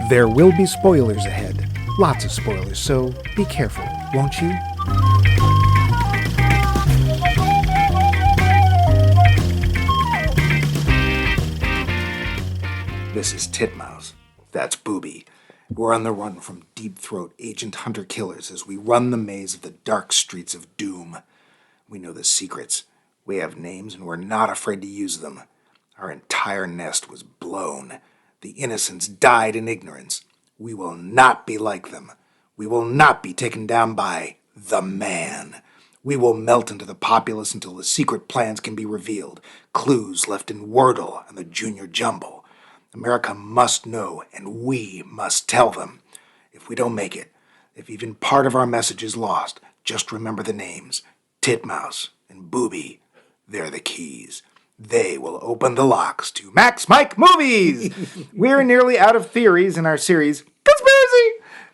There will be spoilers ahead. Lots of spoilers, so be careful, won't you? This is Titmouse. That's Booby. We're on the run from deep-throat agent hunter-killers as we run the maze of the dark streets of doom. We know the secrets. We have names, and we're not afraid to use them. Our entire nest was blown. The innocents died in ignorance. We will not be like them. We will not be taken down by the man. We will melt into the populace until the secret plans can be revealed. Clues left in Wordle and the Junior Jumble. America must know, and we must tell them. If we don't make it, if even part of our message is lost, just remember the names. Titmouse and Booby. They're the keys. They will open the locks to Max Mike Movies! We're nearly out of theories in our series, Conspiracy!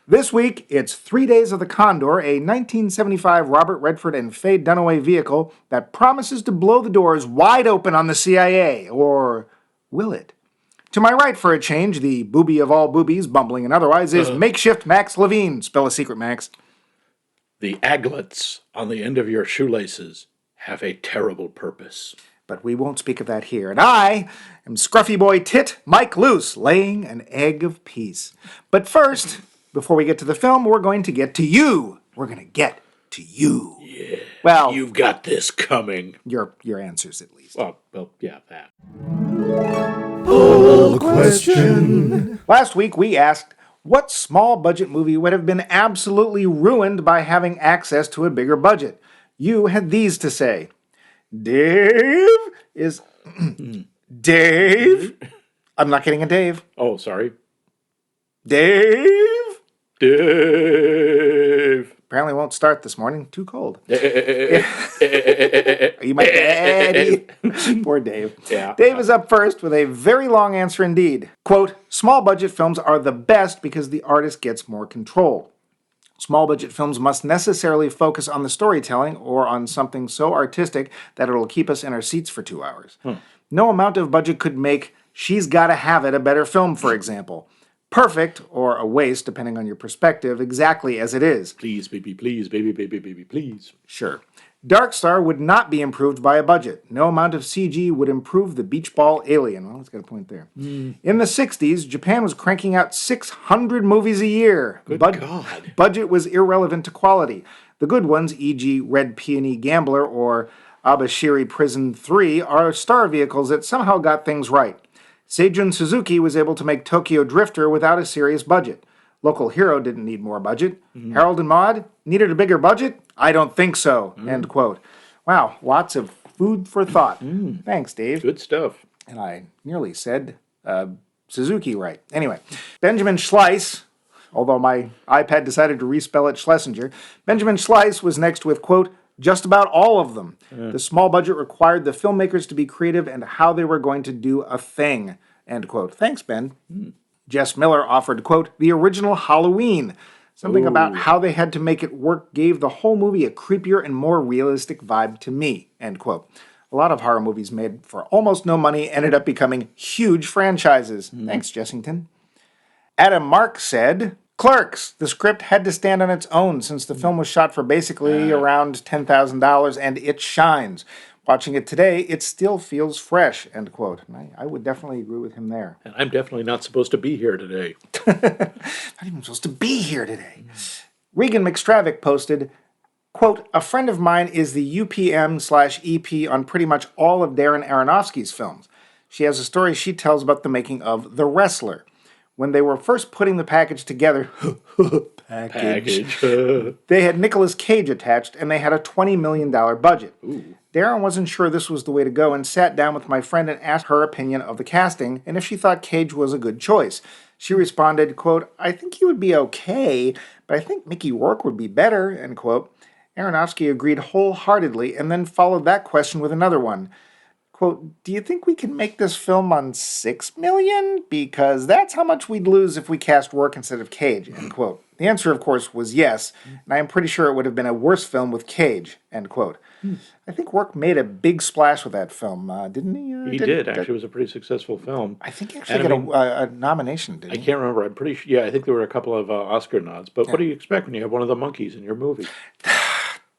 This week, it's 3 Days of the Condor, a 1975 Robert Redford and Faye Dunaway vehicle that promises to blow the doors wide open on the CIA. Or will it? To my right for a change, the booby of all boobies, bumbling and otherwise, is makeshift Max Levine. Spell a secret, Max. The aglets on the end of your shoelaces have a terrible purpose. But we won't speak of that here. And I am Scruffy Boy Tit Mike Loose, laying an egg of peace. But first, before we get to the film, we're going to get to you. We're going to get to you. Yeah. Well, you've got this coming. Your answers, at least. Well, yeah, that. Poll question. Last week we asked, what small budget movie would have been absolutely ruined by having access to a bigger budget? You had these to say. Dave is... Dave? I'm not getting a Dave. Oh, sorry. Dave? Dave. Apparently won't start this morning. Too cold. Are you my daddy? Poor Dave. Yeah. Dave is up first with a very long answer indeed. Quote, small budget films are the best because the artist gets more control. Small budget films must necessarily focus on the storytelling or on something so artistic that it'll keep us in our seats for 2 hours. No amount of budget could make She's Gotta Have It a better film, for example. Perfect, or a waste, depending on your perspective, exactly as it is. Please, baby, please, baby, baby, baby, please. Sure. Dark Star would not be improved by a budget. No amount of CG would improve the beach ball alien. Well, let's get a point there. In the 60s, Japan was cranking out 600 movies a year. Good God. Budget was irrelevant to quality. The good ones, e.g. Red Peony Gambler or Abashiri Prison 3, are star vehicles that somehow got things right. Seijun Suzuki was able to make Tokyo Drifter without a serious budget. Local Hero didn't need more budget. Harold and Maude needed a bigger budget? I don't think so. End quote. Wow, lots of food for thought. Thanks, Dave. Good stuff. And I nearly said Suzuki right. Anyway, Benjamin Schleiss, although my iPad decided to respell it Schlesinger, Benjamin Schleiss was next with, quote, just about all of them. The small budget required the filmmakers to be creative and how they were going to do a thing. End quote. Thanks, Ben. Jess Miller offered, quote, the original Halloween. Something about how they had to make it work gave the whole movie a creepier and more realistic vibe to me. End quote. A lot of horror movies made for almost no money ended up becoming huge franchises. Thanks, Jessington. Adam Mark said, Clerks. The script had to stand on its own since the film was shot for basically around $10,000 and it shines. Watching it today, it still feels fresh, end quote. And I would definitely agree with him there. And I'm definitely not supposed to be here today. Not even supposed to be here today. Regan McStravick posted, quote, a friend of mine is the UPM/EP on pretty much all of Darren Aronofsky's films. She has a story she tells about the making of The Wrestler. When they were first putting the package together, they had Nicolas Cage attached, and they had a $20 million budget. Darren wasn't sure this was the way to go and sat down with my friend and asked her opinion of the casting and if she thought Cage was a good choice. She responded, quote, I think he would be okay, but I think Mickey Rourke would be better, end quote. Aronofsky agreed wholeheartedly and then followed that question with another one. quote, do you think we can make this film on $6 million? Because that's how much we'd lose if we cast Rourke instead of Cage, end quote. The answer, of course, was yes, and I am pretty sure it would have been a worse film with Cage, end quote. I think Rourke made a big splash with that film, didn't he? He did. Actually, it was a pretty successful film. I think he actually got a nomination, didn't he? I can't remember. I'm pretty sure. Yeah, I think there were a couple of Oscar nods. But what do you expect when you have one of the monkeys in your movie?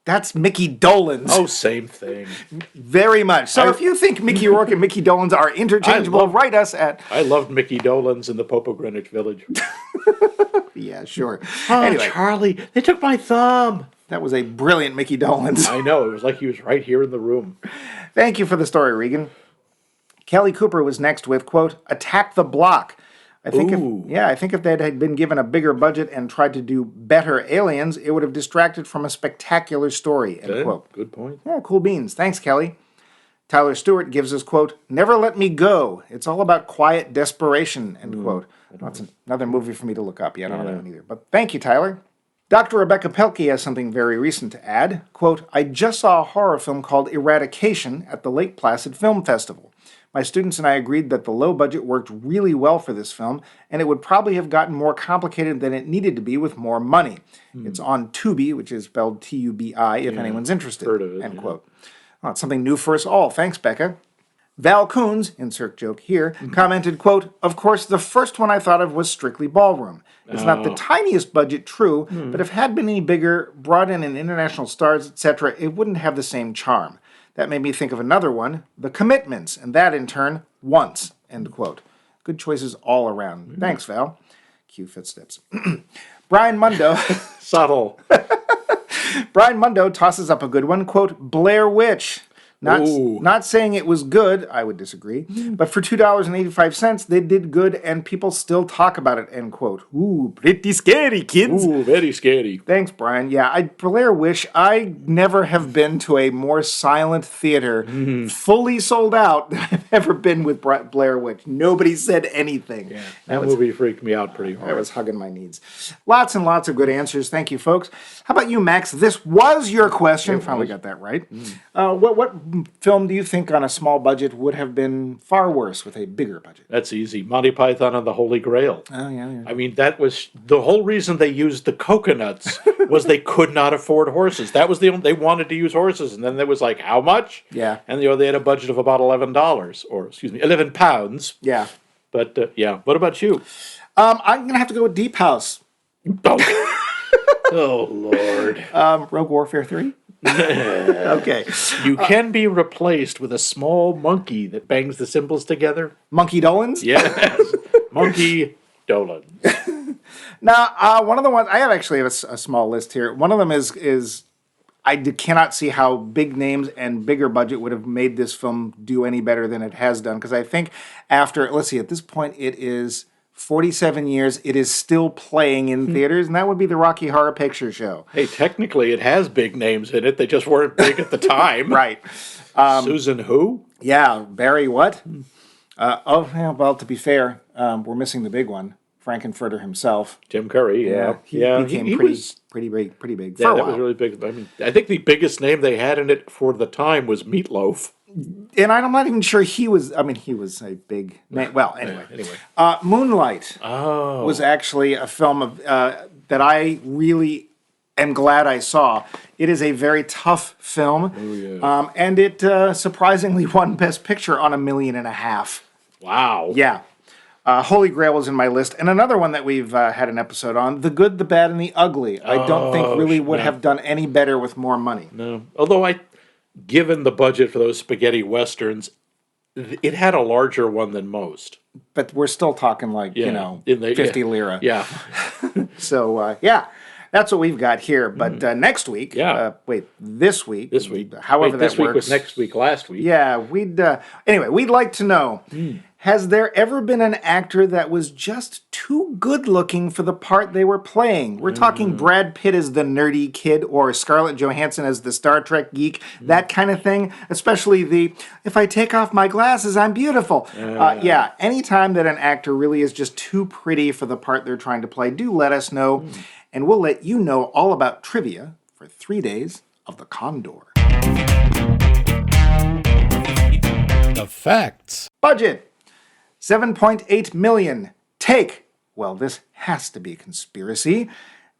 That's Mickey Dolenz. Oh, same thing. Very much. So if you think Mickey Rourke and Mickey Dolenz are interchangeable, write us at... I loved Mickey Dolenz in the Pope of Greenwich Village. Yeah, sure. Oh, anyway, Charlie, they took my thumb. That was a brilliant Mickey Dolenz. I know. It was like he was right here in the room. Thank you for the story, Regan. Kelly Cooper was next with, quote, Attack the Block. I think if they had been given a bigger budget and tried to do better aliens, it would have distracted from a spectacular story, end quote. Good point. Yeah, cool beans. Thanks, Kelly. Tyler Stewart gives us, quote, Never Let Me Go. It's all about quiet desperation, end quote. That's another movie for me to look up. Yeah, I don't know that one either. But thank you, Tyler. Dr. Rebecca Pelkey has something very recent to add. Quote, I just saw a horror film called Eradication at the Lake Placid Film Festival. My students and I agreed that the low budget worked really well for this film, and it would probably have gotten more complicated than it needed to be with more money. It's on Tubi, which is spelled T-U-B-I, if anyone's interested, heard of it, end quote. Well, it's something new for us all. Thanks, Becca. Val Coons, insert joke here, commented, quote, Of course, the first one I thought of was Strictly Ballroom. It's not the tiniest budget, true, but if it had been any bigger, brought in international stars, etc., it wouldn't have the same charm. That made me think of another one, The Commitments, and that, in turn, Once, end quote. Good choices all around. Thanks, Val. Cue footsteps. Brian Mundo. Subtle. Brian Mundo tosses up a good one, quote, Blair Witch. Not saying it was good, I would disagree, but for $2.85, they did good and people still talk about it, end quote. Ooh, pretty scary, kids. Ooh, very scary. Thanks, Brian. Yeah, Blair Witch, I never have been to a more silent theater, fully sold out, than I've ever been with Blair Witch. Nobody said anything. Yeah, that movie freaked me out pretty hard. I was hugging my knees. Lots and lots of good answers. Thank you, folks. How about you, Max? This was your question. Finally got that right. What film do you think on a small budget would have been far worse with a bigger budget? That's easy. Monty Python and the Holy Grail. Oh, yeah. I mean, that was the whole reason they used the coconuts was they could not afford horses. That was they wanted to use horses, and then there was like, how much? Yeah. And they had a budget of about £11, or excuse me, £11. Yeah. But yeah, what about you? I'm gonna have to go with Deep House. Oh Lord. Rogue Warfare 3. Okay. You can be replaced with a small monkey that bangs the cymbals together. Monkey Dolenz? Yes. Monkey Dolenz. Now, one of the ones, I actually have a small list here. One of them is I cannot see how big names and bigger budget would have made this film do any better than it has done. Because I think after, let's see, at this point it is 47 years, it is still playing in theaters, and that would be the Rocky Horror Picture Show. Hey, technically it has big names in it. They just weren't big at the time. Right. Susan who? Yeah, Barry what? Well, to be fair, we're missing the big one. Frankenfurter himself. Tim Curry, yeah. He became pretty big. Yeah, that was really big. I mean, I think the biggest name they had in it for the time was Meatloaf. And I'm not even sure he was a big name. Well, anyway. Moonlight was actually a film of, that I really am glad I saw. It is a very tough film. Oh, yeah. And it surprisingly won Best Picture on $1.5 million. Wow. Yeah. Holy Grail was in my list. And another one that we've had an episode on, The Good, the Bad, and the Ugly. I don't think really would have done any better with more money. No. Although given the budget for those spaghetti westerns, it had a larger one than most. But we're still talking 50 lira. Yeah. So, that's what we've got here. But next week, this week. However this that works. Week was next week, last week. Yeah, we'd like to know, has there ever been an actor that was just too good looking for the part they were playing? We're talking Brad Pitt as the nerdy kid or Scarlett Johansson as the Star Trek geek, that kind of thing. Especially if I take off my glasses, I'm beautiful. Anytime that an actor really is just too pretty for the part they're trying to play, do let us know. And we'll let you know all about trivia for 3 days of the Condor. The facts. Budget, $7.8 million. Take, well, this has to be a conspiracy.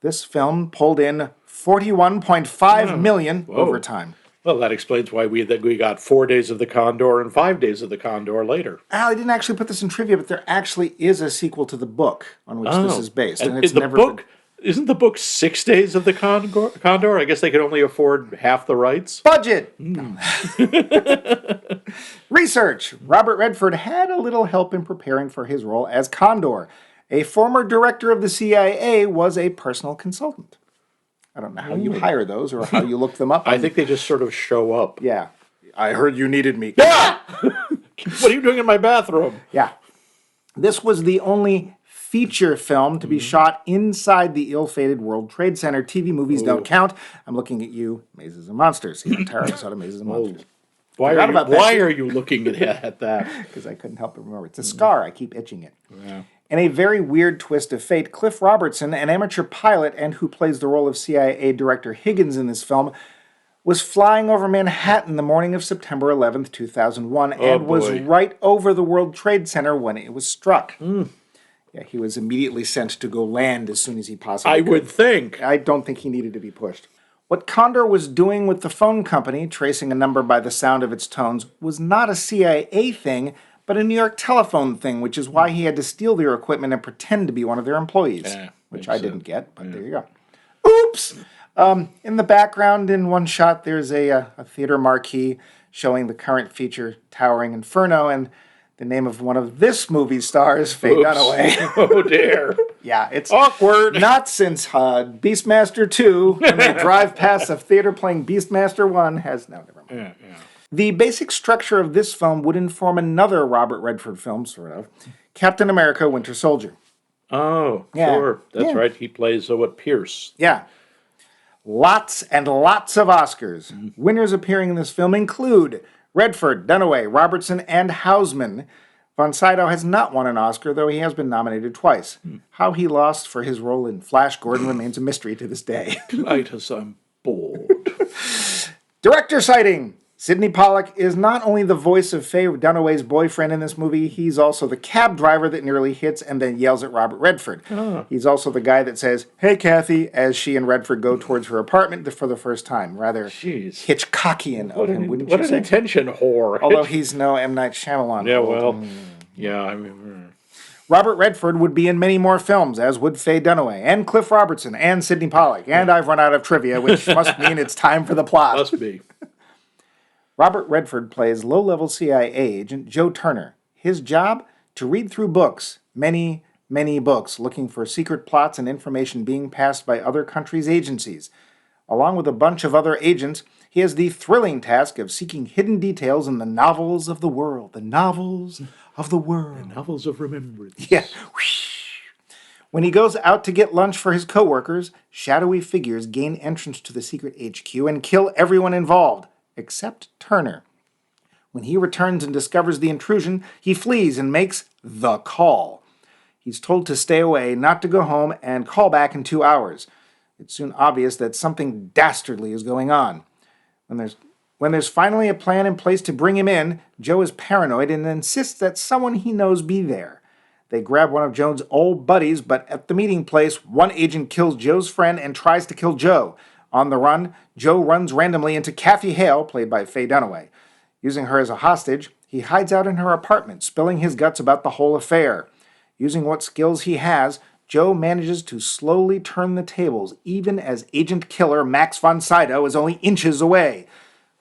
This film pulled in $41.5 million over time. Well, that explains why we got 4 Days of the Condor and 5 Days of the Condor later. Al, I didn't actually put this in trivia, but there actually is a sequel to the book on which this is based. And it's the never book, been... isn't the book 6 Days of the Condor? I guess they could only afford half the rights. Budget! Research. Robert Redford had a little help in preparing for his role as Condor. A former director of the CIA was a personal consultant. I don't know how you hire those or how you look them up. I think they just sort of show up. Yeah. I heard you needed me. Yeah! What are you doing in my bathroom? Yeah. This was the only feature film to be shot inside the ill-fated World Trade Center. TV movies don't count. I'm looking at you, Mazes and Monsters. The entire episode of Mazes and Monsters. Why are you looking at that? Because I couldn't help but remember. It's a scar. I keep itching it. Yeah. In a very weird twist of fate, Cliff Robertson, an amateur pilot and who plays the role of CIA Director Higgins in this film, was flying over Manhattan the morning of September 11th, 2001, and was right over the World Trade Center when it was struck. Yeah, he was immediately sent to go land as soon as he possibly could. I would think. I don't think he needed to be pushed. What Condor was doing with the phone company, tracing a number by the sound of its tones, was not a CIA thing, but a New York telephone thing, which is why he had to steal their equipment and pretend to be one of their employees, which I didn't get, but there you go. Oops! In the background, in one shot, there's a theater marquee showing the current feature, Towering Inferno, and the name of one of this movie's stars, Faye Dunaway. Oh, dear. Yeah, it's awkward. Not since Beastmaster 2, when they drive past a theater playing Beastmaster 1, has... No, never mind. Yeah. The basic structure of this film would inform another Robert Redford film, sort of, Captain America: Winter Soldier. Oh, sure. That's right. He plays Pierce. Yeah. Lots and lots of Oscars. Winners appearing in this film include Redford, Dunaway, Robertson, and Houseman. Von Sydow has not won an Oscar, though he has been nominated twice. How he lost for his role in Flash Gordon remains a mystery to this day. Titus, I'm bored. Director sighting. Sydney Pollack is not only the voice of Faye Dunaway's boyfriend in this movie, he's also the cab driver that nearly hits and then yells at Robert Redford. He's also the guy that says, "Hey, Kathy," as she and Redford go towards her apartment for the first time. Rather Hitchcockian of him, wouldn't you say? What an attention whore. Although he's no M. Night Shyamalan. Yeah, well, yeah, I mean... Robert Redford would be in many more films, as would Faye Dunaway, and Cliff Robertson, and Sydney Pollack. And I've run out of trivia, which must mean it's time for the plot. Must be. Robert Redford plays low-level CIA agent Joe Turner. His job? To read through books, many, many books, looking for secret plots and information being passed by other countries' agencies. Along with a bunch of other agents, he has the thrilling task of seeking hidden details in the novels of the world. The novels of the world. The novels of remembrance. Yeah. When he goes out to get lunch for his co-workers, shadowy figures gain entrance to the secret HQ and kill everyone involved. Except Turner. When he returns and discovers the intrusion, he flees and makes the call. He's told to stay away, not to go home, and call back in 2 hours. It's soon obvious that something dastardly is going on. When there's finally a plan in place to bring him in, Joe is paranoid and insists that someone he knows be there. They grab one of Joe's old buddies, but at the meeting place, one agent kills Joe's friend and tries to kill Joe. On the run, Joe runs randomly into Kathy Hale, played by Faye Dunaway. Using her as a hostage, he hides out in her apartment, spilling his guts about the whole affair. Using what skills he has, Joe manages to slowly turn the tables, even as agent killer Max von Sydow is only inches away.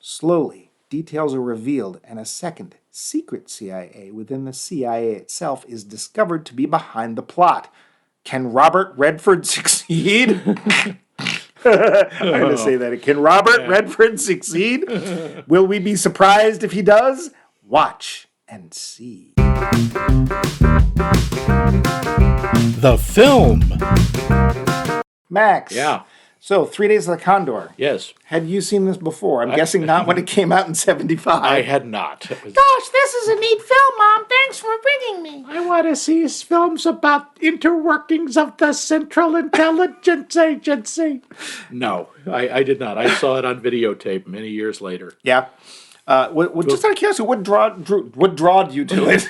Slowly, details are revealed, and a second, secret CIA within the CIA itself is discovered to be behind the plot. Can Robert Redford succeed? I'm going to say that. Can Robert Redford succeed? Will we be surprised if he does? Watch and see. The film. Max. Yeah. So, 3 Days of the Condor. Yes. Had you seen this before? I'm guessing not when it came out in 75. I had not. Gosh, this is a neat film, Mom. Thanks for bringing me. I want to see films about interworkings of the Central Intelligence Agency. No, I did not. I saw it on videotape many years later. Yeah. Just out of curiosity, what drawed you to it?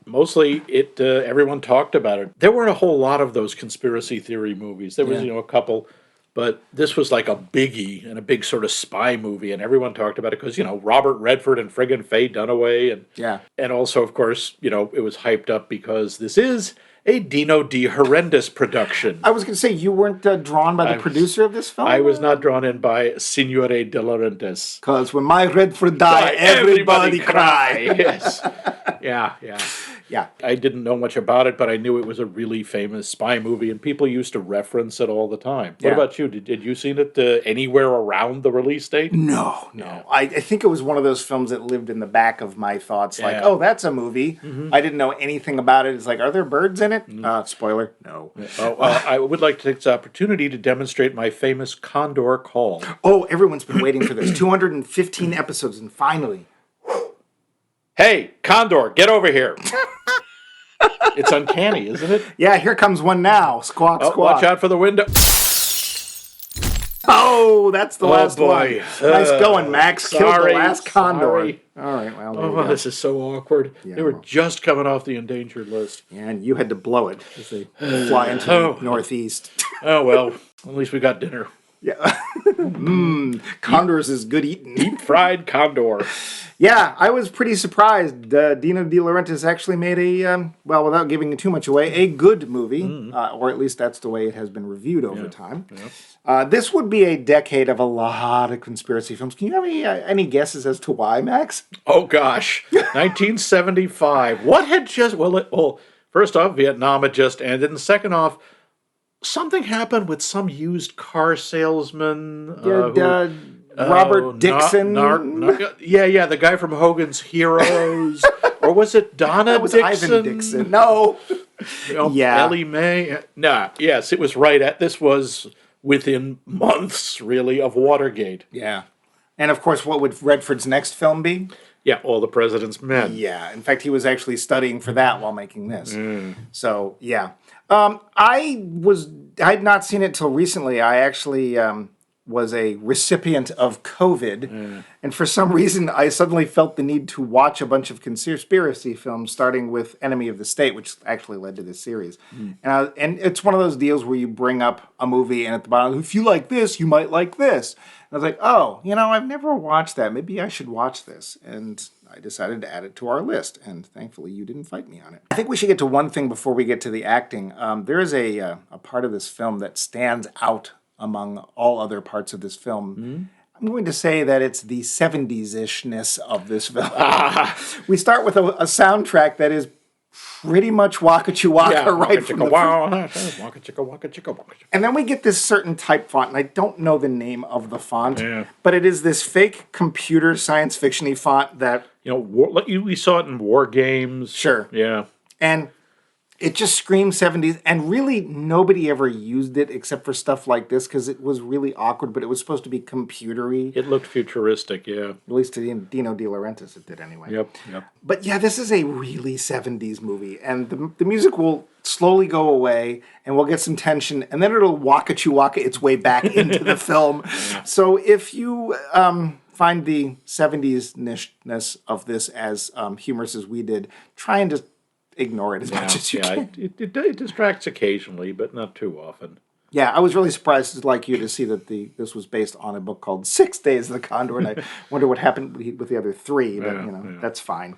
Mostly, everyone talked about it. There weren't a whole lot of those conspiracy theory movies. There was, a couple, but this was like a biggie and a big sort of spy movie, and everyone talked about it because Robert Redford and friggin' Faye Dunaway, and also, of course, it was hyped up because this is a Dino De Horrendous production. I was going to say, you weren't drawn by the producer of this film? I was not drawn in by Signore De Laurentiis. Because when my Redford die, everybody cry. Yes. Yeah. I didn't know much about it, but I knew it was a really famous spy movie, and people used to reference it all the time. What about you? Did you see it anywhere around the release date? No. Yeah. I think it was one of those films that lived in the back of my thoughts, like, oh, that's a movie. Mm-hmm. I didn't know anything about it. It's like, are there birds in it? Spoiler, no. I would like to take this opportunity to demonstrate my famous Condor call. Oh, everyone's been waiting for this. 215 episodes, and finally... Hey, Condor, get over here. It's uncanny, isn't it? Yeah, here comes one now. Squawk, squawk. Watch out for the window. Oh, that's the last boy. one. Nice going, Max. Killed the last condor. Sorry. All right, well, this is so awkward. Yeah, they were just coming off the endangered list. Yeah, and you had to blow it as they fly into the northeast. Oh, well, at least we got dinner. Yeah. Condors is good eating. Deep fried condor. Yeah, I was pretty surprised. Dino De Laurentiis actually made without giving too much away, a good movie, or at least that's the way it has been reviewed over time. Yeah. This would be a decade of a lot of conspiracy films. Can you have any guesses as to why, Max? Oh, gosh. 1975. What had just... Well, first off, Vietnam had just ended, and second off, something happened with some used car salesman. Robert Dixon. Yeah, the guy from Hogan's Heroes. Or was it Donna was Dixon? Ivan Dixon. No. Ellie Mae. Yes, it was this was within months, really, of Watergate. Yeah. And, of course, what would Redford's next film be? Yeah, All the President's Men. Yeah. In fact, he was actually studying for that while making this. So, yeah. I had not seen it till recently. I actually was a recipient of COVID, and for some reason I suddenly felt the need to watch a bunch of conspiracy films, starting with Enemy of the State, which actually led to this series. And it's one of those deals where you bring up a movie, and at the bottom, if you like this, you might like this. And I was like, oh, I've never watched that. Maybe I should watch this. And I decided to add it to our list, and thankfully you didn't fight me on it. I think we should get to one thing before we get to the acting. There is a part of this film that stands out among all other parts of this film. I'm going to say that it's the 70s-ishness of this film. We start with a soundtrack that is pretty much Waka Chewaka right from the Waka Chicka, Waka Chicka, Waka Chicka. And then we get this certain type font, and I don't know the name of the font, but it is this fake computer science fiction-y font that... we saw it in war games. Sure. Yeah. And it just screams 70s, and really nobody ever used it except for stuff like this because it was really awkward, but it was supposed to be computery. It looked futuristic, yeah. At least to Dino De Laurentiis it did anyway. Yep. But yeah, this is a really 70s movie, and the music will slowly go away, and we'll get some tension, and then it'll waka its way back into the film. So if you find the 70s-ness of this as humorous as we did, try and just ignore it as much as you can. It distracts occasionally, but not too often. Yeah, I was really surprised, like you, to see that this was based on a book called 6 Days of the Condor, and I wonder what happened with the other 3, but, that's fine.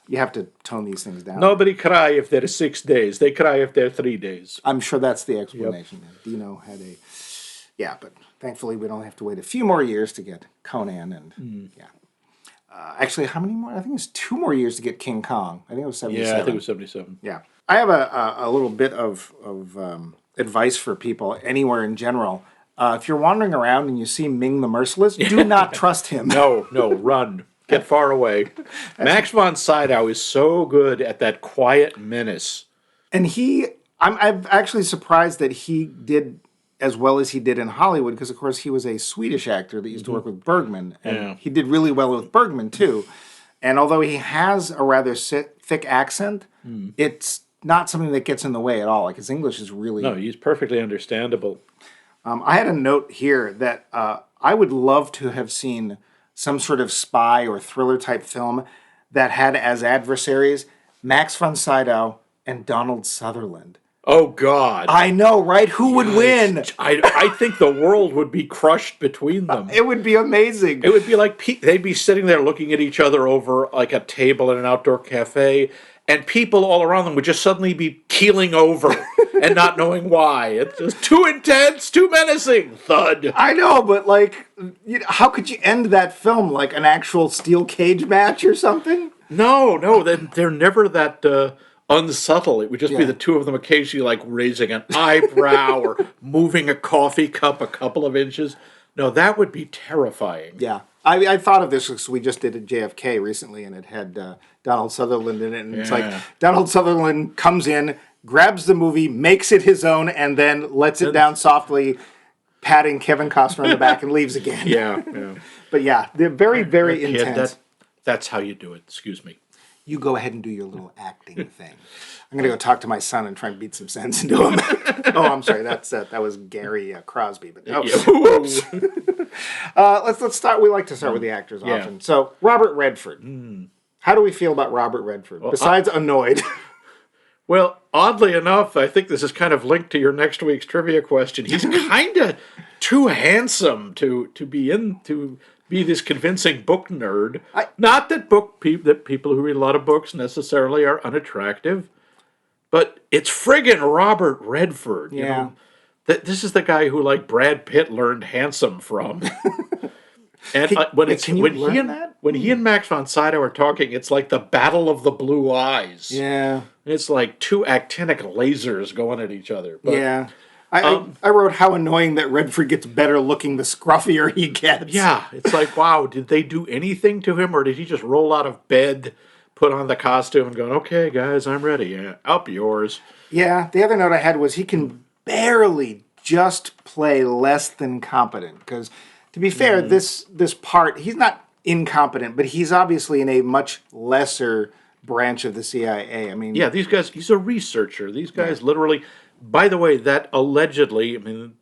You have to tone these things down. Nobody cry if they're 6 days. They cry if they're 3 days. I'm sure that's the explanation. Yep. Dino had a... Yeah, but thankfully we don't have to wait a few more years to get Conan, and actually, how many more? I think it's 2 more years to get King Kong. I think it was 77. Yeah, I think it was 77. Yeah. I have a little bit of advice for people anywhere in general. If you're wandering around and you see Ming the Merciless, do not trust him. No, run. Get far away. Max von Sydow is so good at that quiet menace. And I'm actually surprised that he did as well as he did in Hollywood, because, of course, he was a Swedish actor that used to work with Bergman. And he did really well with Bergman, too. And although he has a rather thick accent, it's not something that gets in the way at all. Like, his English is really... No, he's perfectly understandable. I had a note here that I would love to have seen some sort of spy or thriller type film that had as adversaries Max von Sydow and Donald Sutherland. Oh, God. I know, right? Who would win? I think the world would be crushed between them. It would be amazing. It would be like they'd be sitting there looking at each other over like a table in an outdoor cafe, and people all around them would just suddenly be keeling over and not knowing why. It's just too intense, too menacing. Thud. I know, but like, how could you end that film? Like an actual steel cage match or something? No, they're never that unsubtle. It would just be Yeah. the two of them occasionally like raising an eyebrow or moving a coffee cup a couple of inches. No, that would be terrifying. Yeah. I thought of this because we just did a JFK recently and it had Donald Sutherland in it. And it's like Donald Sutherland comes in, grabs the movie, makes it his own, and then lets it down softly, patting Kevin Costner on the back and leaves again. Yeah. But yeah, they're very, very Kid, intense. that's how you do it. Excuse me. You go ahead and do your little acting thing. I'm going to go talk to my son and try and beat some sense into him. Oh, I'm sorry. That was Gary Crosby. But oops. Let's start. We like to start with the actors often. So Robert Redford. How do we feel about Robert Redford? Besides annoyed. Well, oddly enough, I think this is kind of linked to your next week's trivia question. He's kind of too handsome to be this convincing book nerd. Not that people who read a lot of books necessarily are unattractive, but it's friggin' Robert Redford. You know? This is the guy who like Brad Pitt learned handsome from. And when he and Max von Sydow are talking, it's like the battle of the blue eyes. Yeah. It's like two actinic lasers going at each other. But, yeah. I wrote how annoying that Redford gets better looking the scruffier he gets. Yeah, it's like, wow, did they do anything to him, or did he just roll out of bed, put on the costume, and go, okay, guys, I'm ready. Yeah, up yours. Yeah, the other note I had was he can barely just play less than competent. Because, to be fair, this part, he's not incompetent, but he's obviously in a much lesser branch of the CIA. I mean... Yeah, these guys, he's a researcher. These guys literally... By the way, that allegedly, I mean,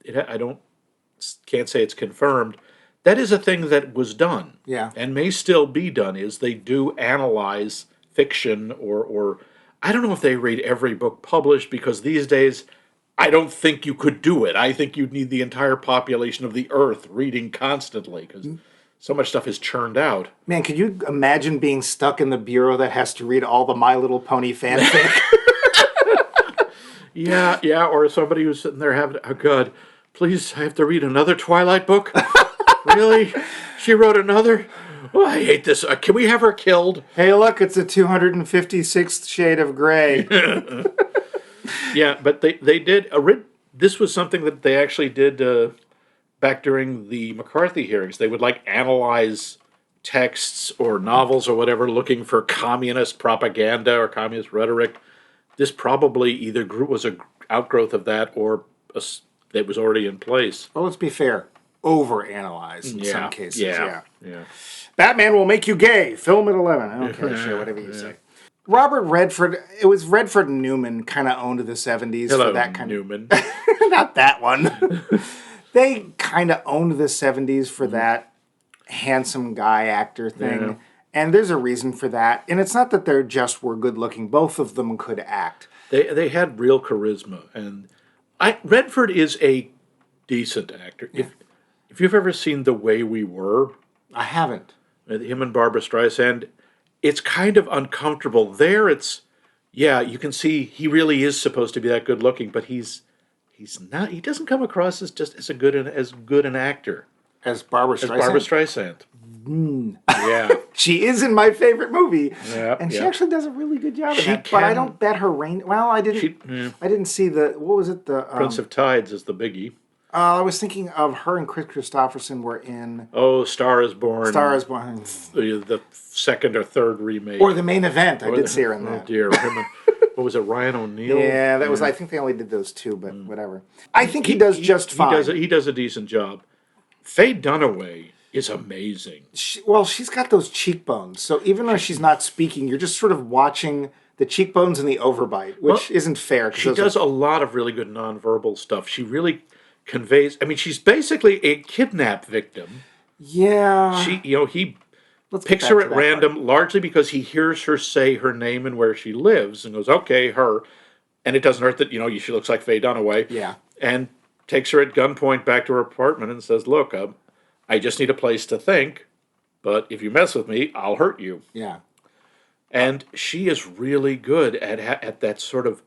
can't say it's confirmed, that is a thing that was done. Yeah. And may still be done, is they do analyze fiction or I don't know if they read every book published, because these days, I don't think you could do it. I think you'd need the entire population of the Earth reading constantly, because so much stuff is churned out. Man, could you imagine being stuck in the bureau that has to read all the My Little Pony fanfic? Yeah, or somebody who's sitting there having, oh God, please, I have to read another Twilight book? Really? She wrote another? Oh, I hate this. Can we have her killed? Hey, look, it's a 256th shade of gray. Yeah, but they did, this was something that they actually did back during the McCarthy hearings. They would like analyze texts or novels or whatever, looking for communist propaganda or communist rhetoric. This probably either was an outgrowth of that or it was already in place. Well, let's be fair. Overanalyze in some cases. Yeah. Batman will make you gay. Film at 11. I don't care. Sure, whatever you say. Robert Redford, it was Redford and Newman kind of owned the 70s for that kind Newman. of... Not that one. They kind of owned the 70s for that handsome guy actor thing. Yeah. And there's a reason for that. And it's not that they just were good looking. Both of them could act. They had real charisma. And Redford is a decent actor. Yeah. If you've ever seen The Way We Were... I haven't. Him and Barbra Streisand, it's kind of uncomfortable. There it's... Yeah, you can see he really is supposed to be that good looking, but he's not. He doesn't come across as just as good an actor. As Barbra Streisand? As Barbra Streisand. Yeah. She is in my favorite movie. Yeah, and she actually does a really good job of that. But I don't bet her range. Well, I didn't see the... What was it? The Prince of Tides is the biggie. I was thinking of her and Chris Christopherson were in... Oh, Star is Born. Star is Born. The second or third remake. Or The Main Event. I did see her in that. Oh, dear. What was it, Ryan O'Neal? Yeah, that was... I think they only did those two, but whatever. I think he does just fine. He does a decent job. Faye Dunaway is amazing. She's got those cheekbones. So even though she's not speaking, you're just sort of watching the cheekbones and the overbite, which isn't fair. She does a lot of really good nonverbal stuff. She really conveys... I mean, she's basically a kidnap victim. Yeah. He Let's get picks back her to at that random, part. largely because he hears her say her name and where she lives, and goes, "Okay, her." And it doesn't hurt that she looks like Faye Dunaway. Yeah. And takes her at gunpoint back to her apartment and says, "Look, I just need a place to think, but if you mess with me, I'll hurt you." Yeah. And she is really good at that sort of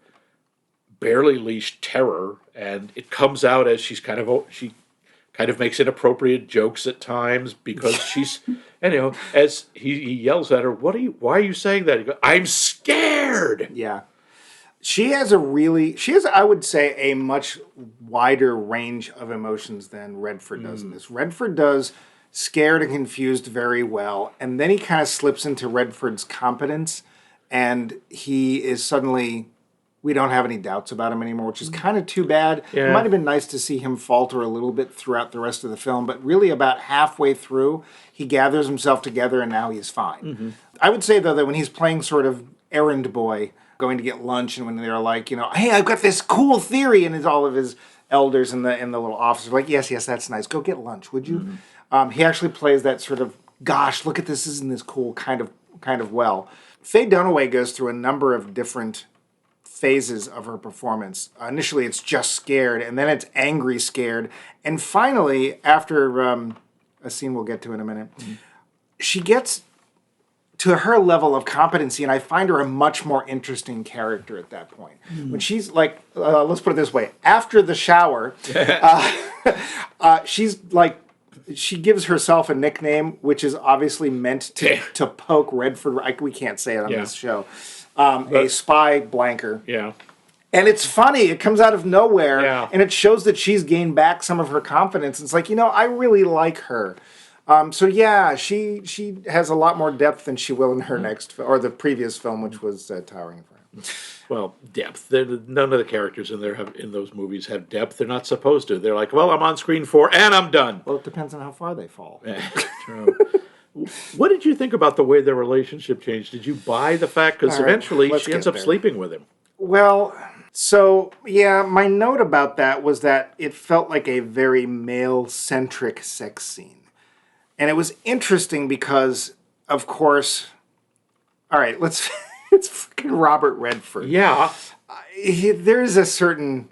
barely leashed terror, and it comes out as she kind of makes inappropriate jokes at times because she's and as he yells at her, why are you saying that? He goes, "I'm scared." Yeah. She has, I would say, a much wider range of emotions than Redford does in this. Redford does scared and confused very well, and then he kind of slips into Redford's competence, and he is suddenly, we don't have any doubts about him anymore, which is kind of too bad. It Yeah. might have been nice to see him falter a little bit throughout the rest of the film, but really about halfway through, he gathers himself together, and now he's fine. I would say, though, that when he's playing sort of errand boy, going to get lunch, and when they're like, hey, I've got this cool theory, and it's all of his elders in the little office are like, yes, that's nice. Go get lunch, would you? He actually plays that sort of, gosh, look at this, isn't this cool kind of well. Faye Dunaway goes through a number of different phases of her performance. Initially, it's just scared, and then it's angry scared, and finally, after a scene we'll get to in a minute, she gets to her level of competency, and I find her a much more interesting character at that point. When she's like, let's put it this way, after the shower, she's like, she gives herself a nickname, which is obviously meant to poke Redford. We can't say it on this show. A spy blanker. Yeah. And it's funny. It comes out of nowhere, Yeah. and it shows that she's gained back some of her confidence. It's like, I really like her. So yeah, she has a lot more depth than she will in her next, or the previous film, which was Towering Inferno. Well, depth. None of the characters in those movies have depth. They're not supposed to. They're like, well, I'm on screen 4 and I'm done. Well, it depends on how far they fall. True. What did you think about the way their relationship changed? Did you buy the fact? Because All right, eventually let's she ends get up there. sleeping with him. Well, so yeah, my note about that was that it felt like a very male-centric sex scene. And it was interesting because, of course, all right, it's freaking Robert Redford. Yeah. There's a certain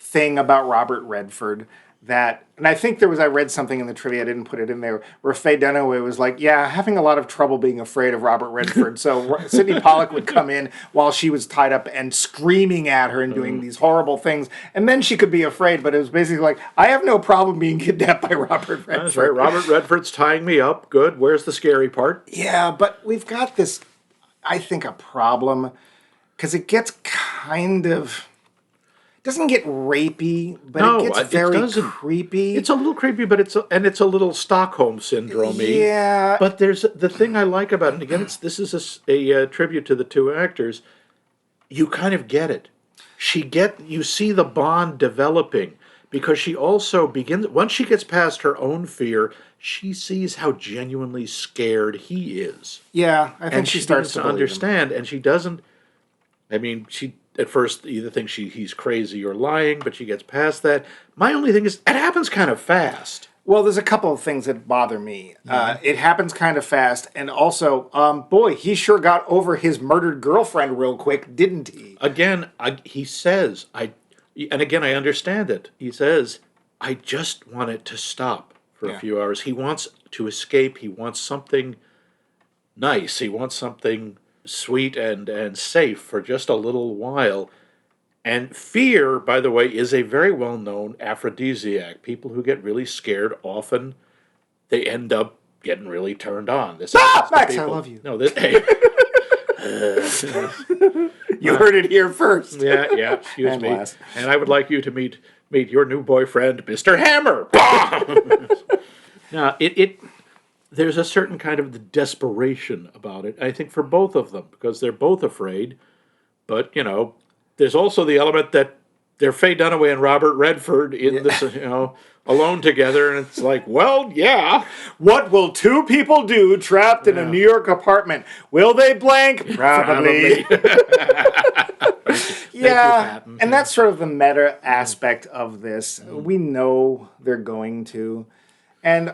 thing about Robert Redford that, and I think I read something in the trivia, I didn't put it in there, where Faye Dunaway was like, yeah, having a lot of trouble being afraid of Robert Redford. So Sydney Pollack would come in while she was tied up and screaming at her and doing these horrible things. And then she could be afraid, but it was basically like, I have no problem being kidnapped by Robert Redford. That's right. Robert Redford's tying me up. Good. Where's the scary part? Yeah, but we've got this, I think, a problem, because it gets doesn't get rapey, but No, it gets it very doesn't. creepy. It's a little creepy, but it's a little Stockholm syndrome-y. Yeah. But there's the thing I like about it, and again, this is a tribute to the two actors. You kind of get it. You see the bond developing, because she also begins, once she gets past her own fear, she sees how genuinely scared he is. Yeah, I think And she she starts begins to to believe him. understand, and she doesn't. I mean, she at first either thinks he's crazy or lying, but she gets past that. My only thing is, it happens kind of fast. Well, there's a couple of things that bother me. It happens kind of fast, and also, boy, he sure got over his murdered girlfriend real quick, didn't he? Again, he says, and again, I understand it. He says, I just want it to stop for a few hours. He wants to escape. He wants something nice. He wants something sweet and safe for just a little while. And fear, by the way, is a very well-known aphrodisiac. People who get really scared often, they end up getting really turned on. This happens to Max, I people. love you. No, hey. You heard it here first. Yeah, excuse And me. last. And I would like you to meet your new boyfriend, Mr. Hammer. Now, there's a certain kind of desperation about it, I think, for both of them, because they're both afraid. But, there's also the element that they're Faye Dunaway and Robert Redford in this, alone together, and it's like, well, yeah. What will two people do trapped in a New York apartment? Will they blank? Probably. Yeah, Patton. and that's sort of the meta aspect of this. We know they're going to. And,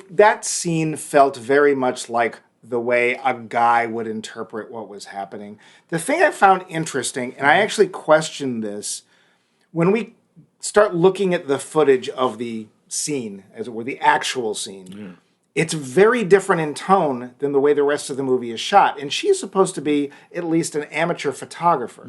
that scene felt very much like the way a guy would interpret what was happening. The thing I found interesting, and I actually questioned this, when we start looking at the footage of the scene, as it were, the actual scene, it's very different in tone than the way the rest of the movie is shot. And she's supposed to be at least an amateur photographer.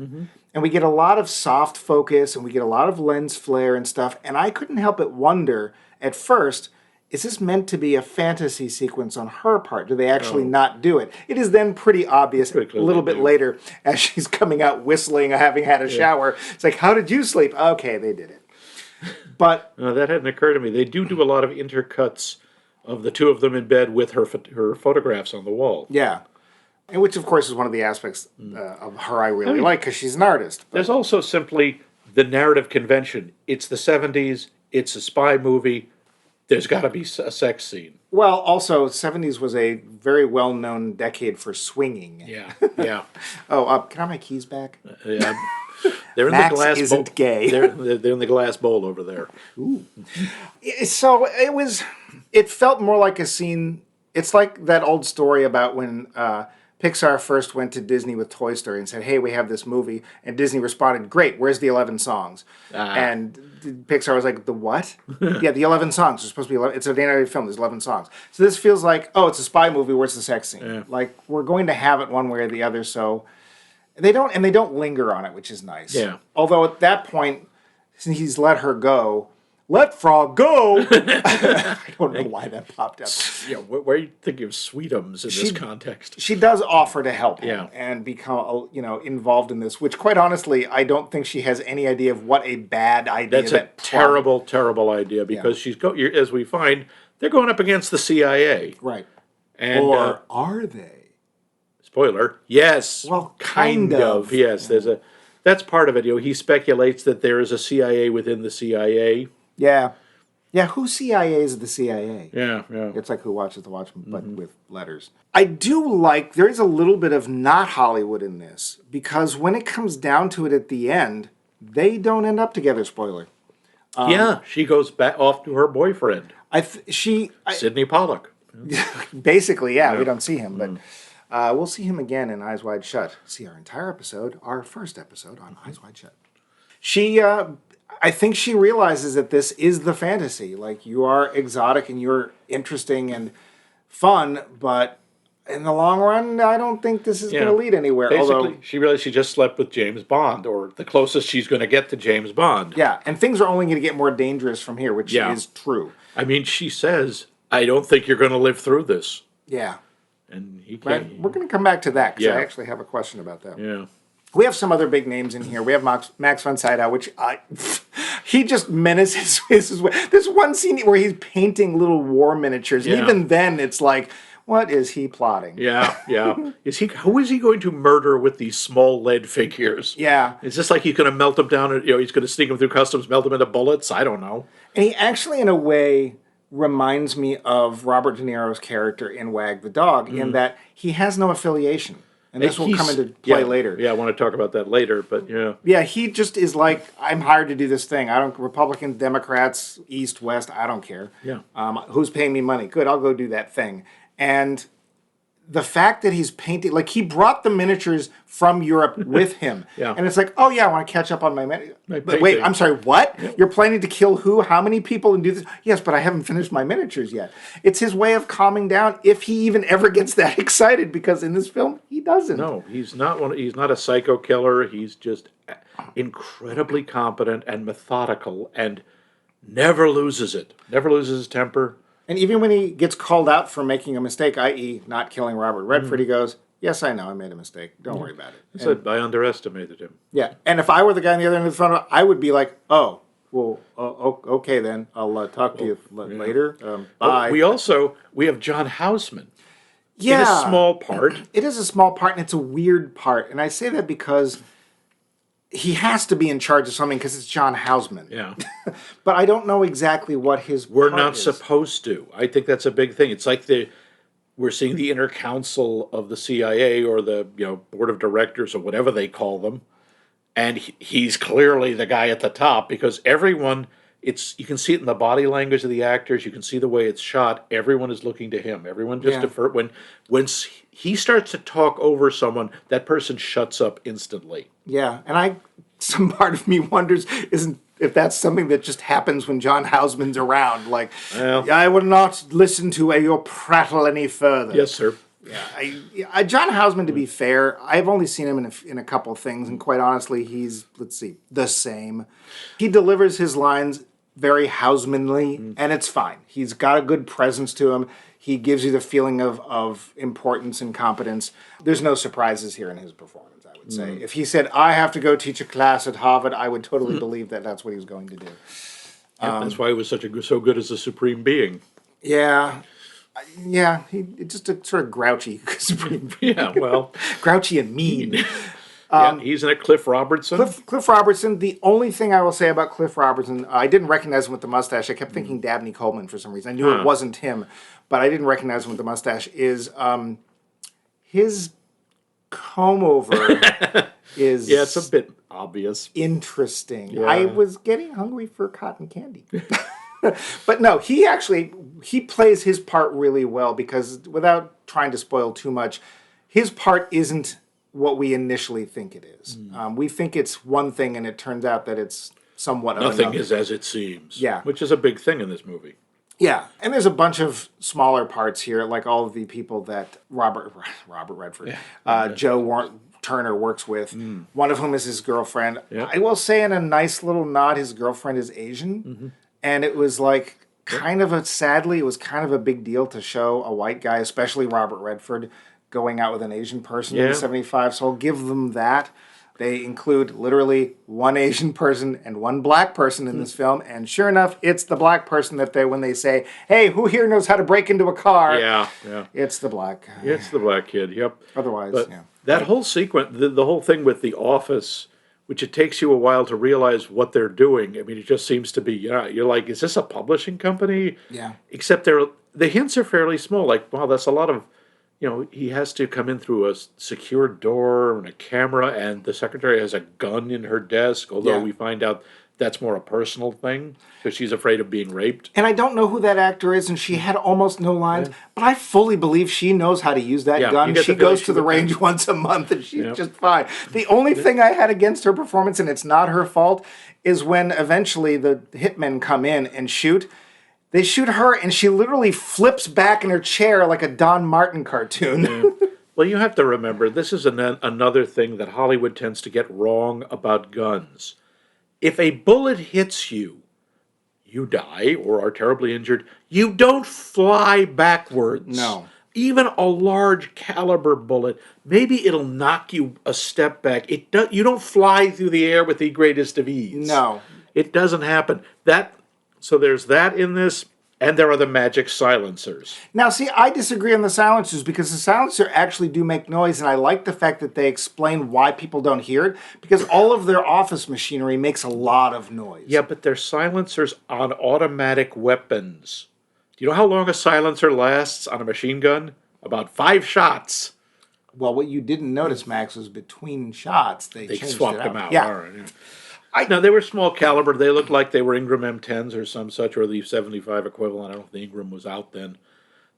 And we get a lot of soft focus, and we get a lot of lens flare and stuff. And I couldn't help but wonder, at first, is this meant to be a fantasy sequence on her part? Do they actually not do it? It is then pretty obvious a little bit later as she's coming out whistling, having had a shower. It's like, how did you sleep? Okay, they did it. But that hadn't occurred to me. They do a lot of intercuts of the two of them in bed with her photographs on the wall. Yeah. And which, of course, is one of the aspects of her I really like, because she's an artist. But there's also simply the narrative convention. It's the 70s. It's a spy movie. There's got to be a sex scene. Well, also, 70s was a very well-known decade for swinging. Yeah. Can I have my keys back? Yeah. They're in Max the glass isn't bowl. gay. They're in the glass bowl over there. Ooh. So it felt more like a scene. It's like that old story about when Pixar first went to Disney with Toy Story and said, hey, we have this movie. And Disney responded, great, where's the 11 songs? And Pixar was like, the what? Yeah, the 11 songs. There's supposed to be 11. It's an animated film. There's 11 songs. So this feels like, it's a spy movie. Where's the sex scene? Yeah. Like, we're going to have it one way or the other. So they don't linger on it, which is nice. Yeah. Although at that point, since he's let her go, let Frog go. I don't know why that popped up. Yeah, where are you thinking of Sweetums in this context? She does offer to help him Yeah. and become, involved in this, which quite honestly, I don't think she has any idea of what a bad idea That's a terrible, terrible idea because as we find, they're going up against the CIA. Right. And, or are they? Spoiler, yes. Well, kind of. Yes, that's part of it. He speculates that there is a CIA within the CIA. Yeah. Yeah, who CIA is the CIA? Yeah. It's like Who Watches the Watchmen, but with letters. I do like, there is a little bit of not Hollywood in this, because when it comes down to it at the end, they don't end up together, spoiler. She goes back off to her boyfriend. Sydney Pollack. Basically, we don't see him, but we'll see him again in Eyes Wide Shut. See our entire episode, our first episode on Eyes Wide Shut. I think she realizes that this is the fantasy. Like, you are exotic and you're interesting and fun, but in the long run, I don't think this is going to lead anywhere. Basically, she realized she just slept with James Bond, or the closest she's going to get to James Bond. Yeah, and things are only going to get more dangerous from here, which is true. I mean, she says, I don't think you're going to live through this. Yeah. And he can't. Right? We're going to come back to that, because I actually have a question about that. Yeah. We have some other big names in here. We have Max von Sydow, which he just menaces his way. There's one scene where he's painting little war miniatures. And even then, it's like, what is he plotting? Yeah. Who is he going to murder with these small lead figures? Yeah. Is this like he's going to melt them down, he's going to sneak them through customs, melt them into bullets? I don't know. And he actually, in a way, reminds me of Robert De Niro's character in Wag the Dog, in that he has no affiliation. And this will come into play later. Yeah, I want to talk about that later, but yeah. Yeah, he just is like, I'm hired to do this thing. Republicans, Democrats, East, West, I don't care. Yeah. Who's paying me money? Good, I'll go do that thing. And the fact that he's painting, like, he brought the miniatures from Europe with him. Yeah. And it's like, oh yeah, I want to catch up on my painting. Wait, I'm sorry, what? You're planning to kill who? How many people and do this? Yes, but I haven't finished my miniatures yet. It's his way of calming down, if he even ever gets that excited, because in this film, he doesn't. No, he's not a psycho killer. He's just incredibly competent and methodical and never loses it. Never loses his temper. And even when he gets called out for making a mistake, i.e. not killing Robert Redford, he goes, yes, I know, I made a mistake. Don't worry about it. He said, I underestimated him. Yeah, and if I were the guy on the other end of the phone, I would be like, okay then, I'll talk to you later. Bye. We have John Houseman. Yeah. In a small part. It is a small part, and it's a weird part. And I say that because he has to be in charge of something, because it's John Houseman. Yeah. But I don't know exactly what his We're part not is. supposed to. I think that's a big thing. It's like we're seeing the inner council of the CIA, or the board of directors, or whatever they call them, and he's clearly the guy at the top, because everyone you can see it in the body language of the actors. You can see the way it's shot. Everyone is looking to him. Everyone just defer when he starts to talk over someone, that person shuts up instantly. Yeah, and some part of me wonders isn't if that's something that just happens when John Houseman's around. Like, I will not listen to your prattle any further. Yes, sir. Yeah, John Houseman, to be fair, I've only seen him in a couple of things, and quite honestly, he's, the same. He delivers his lines very Housemanly, and it's fine. He's got a good presence to him. He gives you the feeling of importance and competence. There's no surprises here in his performance, I would say. If he said, I have to go teach a class at Harvard, I would totally believe that that's what he was going to do. That's why he was so good as a supreme being. Yeah. Yeah, just a sort of grouchy supreme being. Yeah, well. Grouchy and mean. He's in it. Cliff Robertson. Cliff Robertson. The only thing I will say about Cliff Robertson, I didn't recognize him with the mustache. I kept thinking Dabney Coleman for some reason. I knew it wasn't him, but I didn't recognize him with the mustache. Is his comb over is it's a bit obvious. Interesting. Yeah. I was getting hungry for cotton candy. But no, he plays his part really well because without trying to spoil too much, his part isn't what we initially think it is. We think it's one thing, and it turns out that it's somewhat of Nothing another. is as it seems. Yeah. Which is a big thing in this movie. Yeah, and there's a bunch of smaller parts here, like all of the people that Robert Redford, Joe Turner works with, one of whom is his girlfriend. Yeah. I will say in a nice little nod, his girlfriend is Asian, and it was like sadly, it was kind of a big deal to show a white guy, especially Robert Redford, going out with an Asian person in the 75, so I'll give them that. They include literally one Asian person and one black person in this film, and sure enough, it's the black person that when they say, hey, who here knows how to break into a car? Yeah. It's the black guy. It's the black kid, yep. Otherwise, but that whole sequence, the whole thing with the office, which it takes you a while to realize what they're doing. I mean, it just seems to be, you're like, is this a publishing company? Yeah. Except the hints are fairly small. Like, wow, that's a lot of, he has to come in through a secure door and a camera, and the secretary has a gun in her desk, although we find out that's more a personal thing, because she's afraid of being raped. And I don't know who that actor is, and she had almost no lines, but I fully believe she knows how to use that gun. She goes to the range once a month, and she's just fine. The only thing I had against her performance, and it's not her fault, is when eventually the hitmen come in and shoot. They shoot her, and she literally flips back in her chair like a Don Martin cartoon. Well, you have to remember, this is another thing that Hollywood tends to get wrong about guns. If a bullet hits you, you die or are terribly injured. You don't fly backwards. No. Even a large caliber bullet, maybe it'll knock you a step back. You don't fly through the air with the greatest of ease. No. It doesn't happen. So there's that in this, and there are the magic silencers. Now, see, I disagree on the silencers because the silencer actually do make noise, and I like the fact that they explain why people don't hear it, because all of their office machinery makes a lot of noise. Yeah, but they're silencers on automatic weapons. Do you know how long a silencer lasts on a machine gun? About 5 shots. Well, what you didn't notice, Max, was between shots, they changed swapped it them out. Yeah. All right, yeah. No, they were small caliber. They looked like they were Ingram M10s or some such, or the 75 equivalent. I don't know if the Ingram was out then.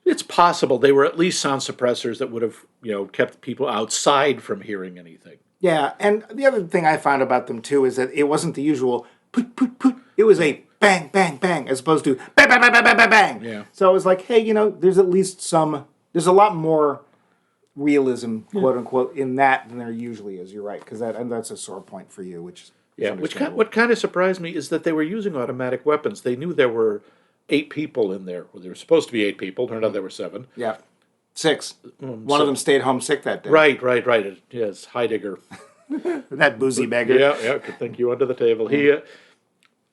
It's possible they were at least sound suppressors that would have, kept people outside from hearing anything. Yeah, and the other thing I found about them, too, is that it wasn't the usual put, put, put. It was a bang, bang, bang, as opposed to bang, bang, bang, bang, bang, bang, bang. Yeah. So I was like, hey, there's at least there's a lot more realism, quote unquote, in that than there usually is. You're right, because that's a sore point for you, which is what kind of surprised me is that they were using automatic weapons. They knew there were 8 people in there. Well, there were supposed to be 8 people. Turned out there were 7. Yeah. 6. One of them stayed home sick that day. Right. Yes, Heidegger. That boozy beggar. Yeah, could think you under the table.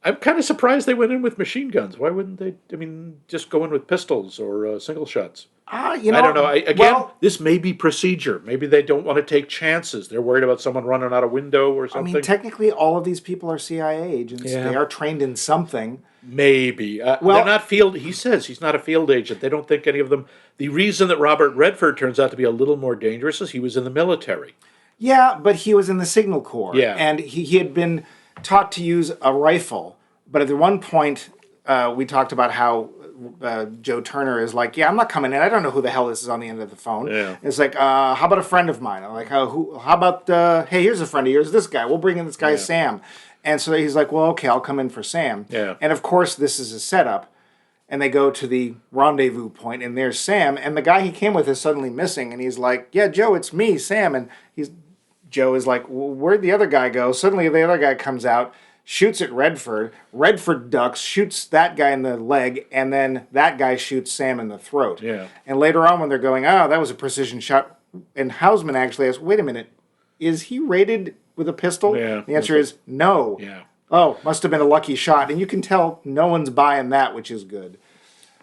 I'm kind of surprised they went in with machine guns. Why wouldn't they? I mean, just go in with pistols or single shots. I don't know. This may be procedure. Maybe they don't want to take chances. They're worried about someone running out a window or something. I mean, technically, all of these people are CIA agents. Yeah. They are trained in something. Maybe. They're not field. He says he's not a field agent. They don't think any of them. The reason that Robert Redford turns out to be a little more dangerous is he was in the military. Yeah, but he was in the Signal Corps. Yeah. And he had been taught to use a rifle, But at the one point, we talked about how Joe Turner is like, yeah, I'm not coming in. I don't know who the hell this is on the end of the phone. Yeah. It's like, how about a friend of mine? I'm like, how about, hey, here's a friend of yours, this guy. We'll bring in this guy, Sam. And so he's like, well, okay, I'll come in for Sam. Yeah. And of course, this is a setup. And they go to the rendezvous point, and there's Sam. And the guy he came with is suddenly missing. And he's like, yeah, Joe, it's me, Sam. And Joe is like, well, where'd the other guy go? Suddenly the other guy comes out, shoots at Redford. Redford ducks, shoots that guy in the leg, and then that guy shoots Sam in the throat. Yeah. And later on when they're going, oh, that was a precision shot, and Hausman actually asks, wait a minute, is he rated with a pistol? Yeah. The answer is no. Yeah. Oh, must have been a lucky shot. And you can tell no one's buying that, which is good.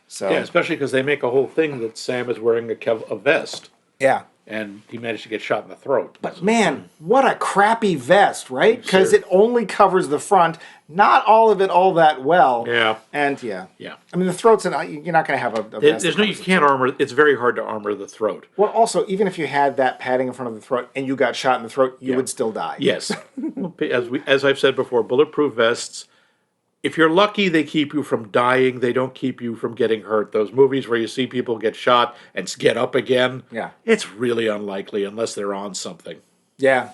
So Yeah, especially because they make a whole thing that Sam is wearing a vest, yeah. and he managed to get shot in the throat. But man, what a crappy vest, right? Because Sure. it only covers the front, not all of it all that well. Yeah. And yeah. Yeah. I mean, the throat's, you're not going to have a vest. There's that no, you covers can't armor. It's very hard to armor the throat. Well, also, even if you had that padding in front of the throat and you got shot in the throat, you Yeah. would still die. Yes, as I've said before, bulletproof vests. If you're lucky, they keep you from dying. They don't keep you from getting hurt. Those movies where you see people get shot and get up again, Yeah. it's really unlikely unless they're on something. Yeah.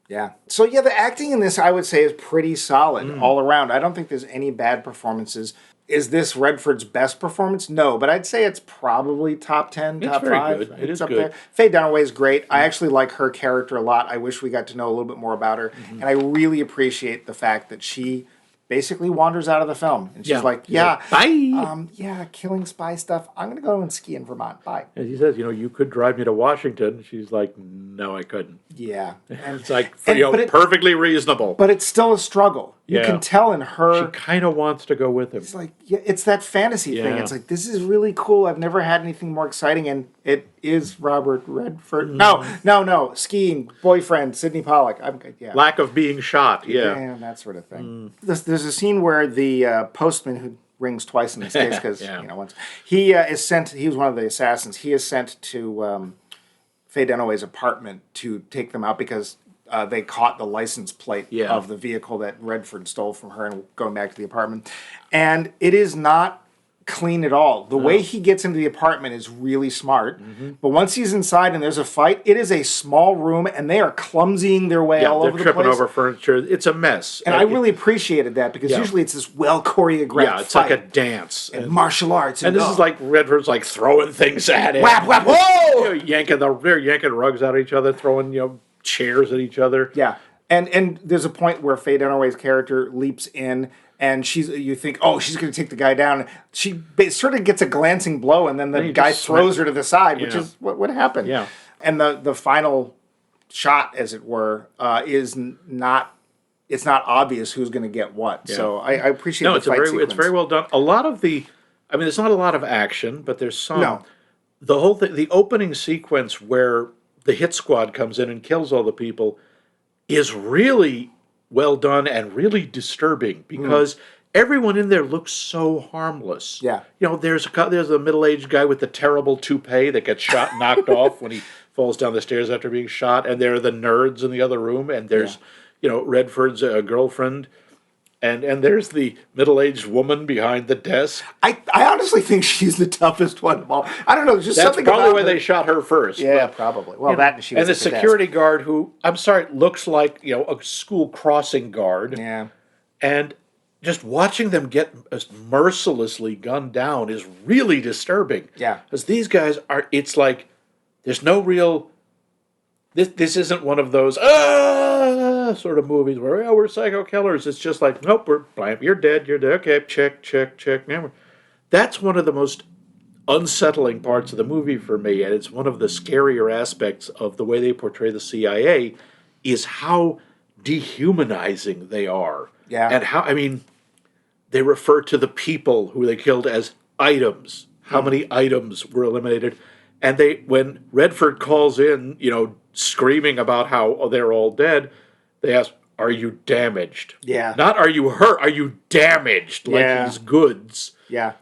Yeah. So, yeah, the acting in this, I would say, is pretty solid all around. I don't think there's any bad performances. Is this Redford's best performance? No, but I'd say it's probably top 10, It's top very 5. good. It It's is up good. there. Faye Dunaway's great. I actually like her character a lot. I wish we got to know a little bit more about her. And I really appreciate the fact that she basically wanders out of the film. And she's like, yeah, Bye. yeah, killing spy stuff. I'm going to go and ski in Vermont. Bye. And he says, you could drive me to Washington. She's like, no, I couldn't. Yeah. And It's like, but it- perfectly reasonable. but it's still a struggle. You Yeah. can tell in her. She kind of wants to go with him. It's like, yeah, it's that fantasy thing. Yeah. It's like, this is really cool. I've never had anything more exciting, and it is Robert Redford. No, skiing boyfriend Sydney Pollack. Yeah, Lack of being shot. Yeah. and that sort of thing. There's a scene where the postman who rings twice in this case because Yeah. once he is sent. He was one of the assassins. He is sent to Faye Dunaway's apartment to take them out because. They caught the license plate Yeah. of the vehicle that Redford stole from her and going back to the apartment. And it is not clean at all. The way he gets into the apartment is really smart. But once he's inside and there's a fight, it is a small room and they are clumsying their way all They're over the tripping place. over furniture. It's a mess. And I really appreciated that because Yeah. usually it's this well choreographed Yeah, it's fight. like a dance. and martial arts. And this is like Redford's like throwing things at it. whap, whap, whoa! They're yanking rugs at each other, throwing chairs at each other. Yeah. And there's a point where Faye Dunaway's character leaps in, and you think, oh, she's going to take the guy down. She sort of gets a glancing blow, and then the he guy just throws her to the side, which Yeah. is what happened. Yeah. And the final shot, as it were, is not. It's not obvious who's going to get what. Yeah. So I appreciate No, the it's fight very sequence. well done. A lot of there's not a lot of action, but there's some. No. The whole thing, the opening sequence where the hit squad comes in and kills all the people, is really well done and really disturbing because everyone in there looks so harmless. Yeah. There's a middle-aged guy with the terrible toupee that gets knocked off when he falls down the stairs after being shot, and there are the nerds in the other room, and there's Redford's girlfriend. And there's the middle-aged woman behind the desk. I honestly think she's the toughest one of all. I don't know. Just That's something probably about why her. they shot her first. Yeah, probably. Well, that and she was And the at desk. security guard who, I'm sorry, looks like, a school crossing guard. Yeah. And just watching them get mercilessly gunned down is really disturbing. Yeah. Because these guys it's like, there's no real, this isn't one of those, sort of movies where, we're psycho killers. It's just like, nope, you're dead, okay, check. Now that's one of the most unsettling parts of the movie for me, and it's one of the scarier aspects of the way they portray the CIA, is how dehumanizing they are. Yeah. And how, they refer to the people who they killed as items. How many items were eliminated? And when Redford calls in, screaming about how they're all dead, they ask, are you damaged? Yeah. Not are you hurt, are you damaged? Like Yeah. he's goods. Yeah.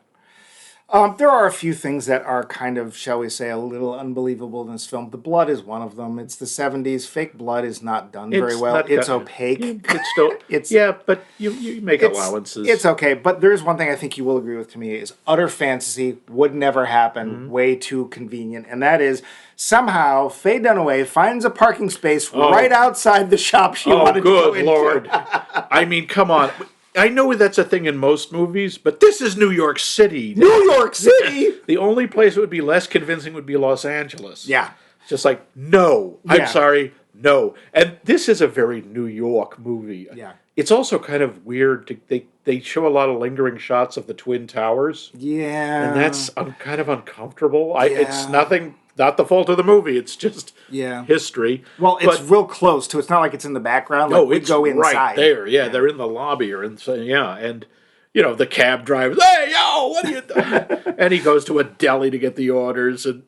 There are a few things that are kind of, shall we say, a little unbelievable in this film. The blood is one of them. It's the 70s. Fake blood is not done very well. It's opaque. It's still, yeah, but you make allowances. It's okay, but there's one thing I think you will agree with to me is utter fantasy, would never happen, way too convenient, and that is somehow Faye Dunaway finds a parking space right outside the shop she wanted to go into. Oh, good Lord. I mean, come on. I know that's a thing in most movies, but this is New York City. New York City? The only place that would be less convincing would be Los Angeles. Yeah. It's just like, no. I'm sorry, no. And this is a very New York movie. Yeah. It's also kind of weird. They show a lot of lingering shots of the Twin Towers. Yeah. And that's kind of uncomfortable. It's not the fault of the movie. It's just history. Well, it's real close, too. It's not like it's in the background. No, it's go inside. Right there. Yeah, they're in the lobby and the cab drivers, hey, yo, what are you doing? And he goes to a deli to get the orders. And,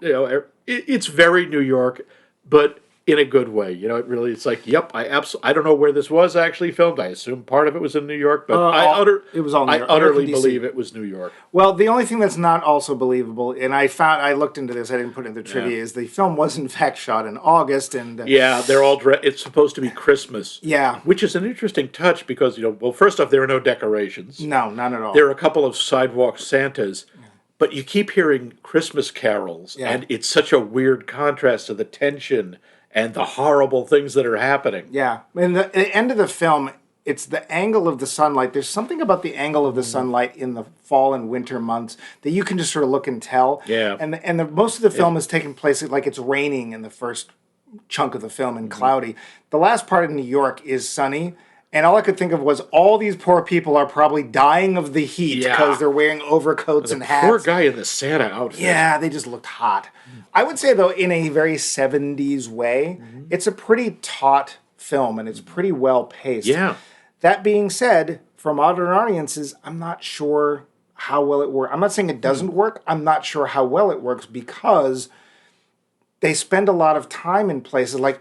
it's very New York, but in a good way. It's like, yep, I don't know where this was actually filmed. I assume part of it was in New York, but it was all New York. I utterly believe it was New York. Well, the only thing that's not also believable, and I looked into this, I didn't put it in the trivia, is the film was in fact shot in August, and they're all it's supposed to be Christmas. Yeah, which is an interesting touch because first off, there are no decorations. No, none at all. There are a couple of sidewalk Santas. But you keep hearing Christmas carols, and it's such a weird contrast to the tension and the horrible things that are happening. Yeah. In the end of the film, it's the angle of the sunlight. There's something about the angle of the sunlight in the fall and winter months that you can just sort of look and tell. Yeah. And most of the film is taking place like it's raining in the first chunk of the film and cloudy. The last part of New York is sunny. And all I could think of was all these poor people are probably dying of the heat because they're wearing overcoats and hats. Poor guy in the Santa outfit. Yeah, they just looked hot. I would say, though, in a very 70s way, it's a pretty taut film and it's pretty well paced. Yeah. That being said, for modern audiences, I'm not sure how well it works. I'm not saying it doesn't work. I'm not sure how well it works because they spend a lot of time in places like,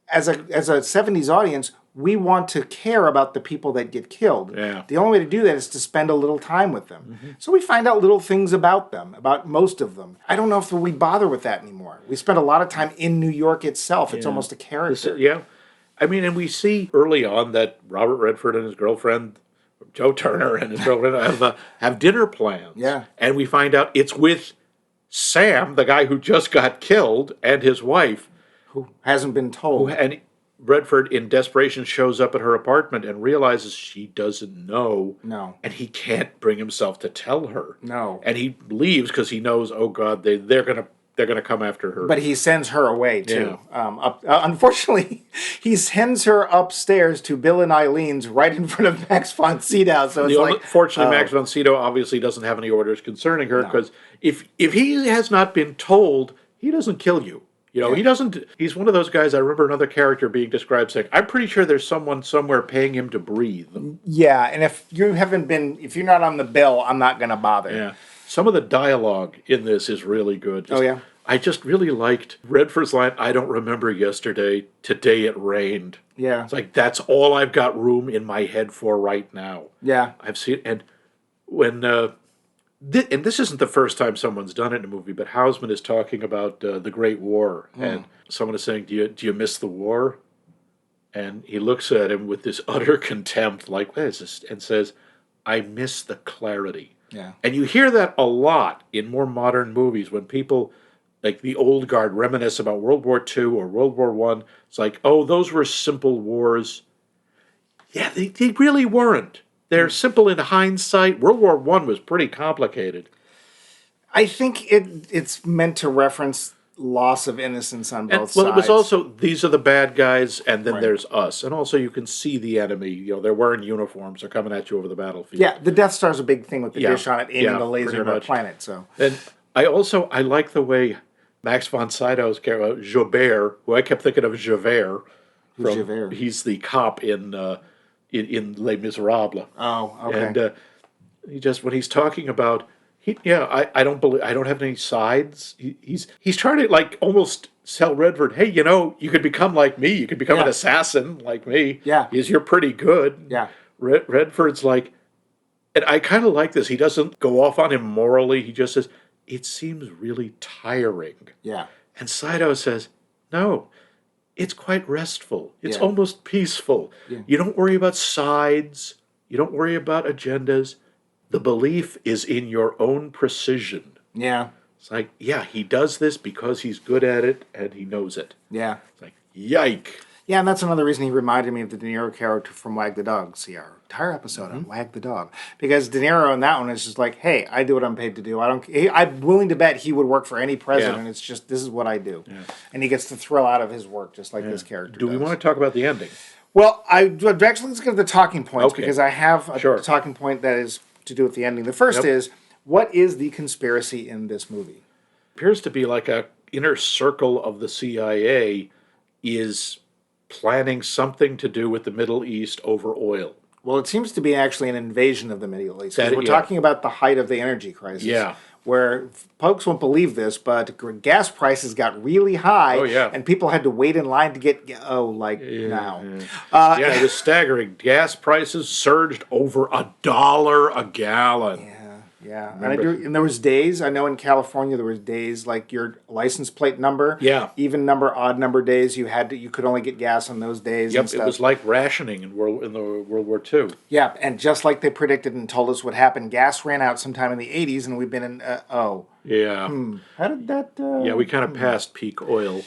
as a 70s audience, we want to care about the people that get killed. Yeah. The only way to do that is to spend a little time with them. So we find out little things about them, about most of them. I don't know if we bother with that anymore. We spend a lot of time in New York itself. It's almost a character. I mean, and we see early on that Robert Redford and his girlfriend, Joe Turner and his girlfriend, have dinner plans. Yeah. And we find out it's with Sam, the guy who just got killed, and his wife. Who hasn't been told. And Redford, in desperation, shows up at her apartment and realizes she doesn't know. No. And he can't bring himself to tell her. No. And he leaves because he knows, oh God, they're gonna come after her. But he sends her away too. Unfortunately, he sends her upstairs to Bill and Eileen's right in front of Max von Sydow. So fortunately, Max von Sydow obviously doesn't have any orders concerning her because if he has not been told, he doesn't kill you. He doesn't. He's one of those guys. I remember another character being described saying, "I'm pretty sure there's someone somewhere paying him to breathe." Yeah, and if you're not on the bill, I'm not going to bother. Yeah, some of the dialogue in this is really good. I just really liked Redford's line. I don't remember yesterday. Today it rained. Yeah, it's like that's all I've got room in my head for right now. Yeah, I've seen and when. And this isn't the first time someone's done it in a movie, but Houseman is talking about the Great War, and someone is saying, do you miss the war? And he looks at him with this utter contempt, like, what is this? And says, I miss the clarity. Yeah. And you hear that a lot in more modern movies when people, like the old guard, reminisce about World War II or World War I. It's like, oh, those were simple wars. Yeah, they really weren't. They're simple in hindsight. World War I was pretty complicated. I think it's meant to reference loss of innocence on both sides. Well, it was also, these are the bad guys, and then there's us. And also you can see the enemy. They're wearing uniforms. They're coming at you over the battlefield. Yeah, the Death Star's a big thing with the dish on it, aiming the laser at our planet. So. And I like the way Max von Sydow's character, Jobert, who I kept thinking of Javert. Javert? He's the cop in Les Miserables. Oh, okay. And when he's talking about, I don't have any sides. He's trying to like almost sell Redford. Hey, you could become like me. You could become an assassin like me. Yeah, you're pretty good. Yeah. Redford's like, And I kind of like this. He doesn't go off on him morally. He just says, it seems really tiring. Yeah. And Sydow says, no, it's quite restful. It's Yeah. almost peaceful. Yeah. You don't worry about sides. You don't worry about agendas. The belief is in your own precision. Yeah. It's like, yeah, he does this because he's good at it and he knows it. Yeah. It's like, yike. Yeah, and that's another reason he reminded me of the De Niro character from Wag the Dog. See our entire episode on Wag the Dog, because De Niro in that one is just like, "Hey, I do what I'm paid to do. I'm willing to bet he would work for any president. Yeah. It's just this is what I do," and he gets the thrill out of his work, just like this character. Do we does. want to talk about the ending? Well, actually let's get to the talking points Okay. because I have a Sure. talking point that is to do with the ending. The first is, what is the conspiracy in this movie? Appears to be like a inner circle of the CIA is planning something to do with the Middle East over oil. Well, it seems to be actually an invasion of the Middle East. 'Cause That- we're yeah. talking about the height of the energy crisis. Yeah. Where folks won't believe this, but gas prices got really high. Oh, yeah. And people had to wait in line to get, now. Yeah, it was staggering. Gas prices surged over $1 a gallon. Yeah, Remember- and there was days. I know in California there was days like your license plate number. Yeah. Even number, odd number days. You could only get gas on those days. Yep, and stuff. it was like rationing in the World War II. Yeah, and just like they predicted and told us would happen, gas ran out sometime in the '80s, and we've been in. Yeah. How did that? Yeah, we kind of passed peak oil.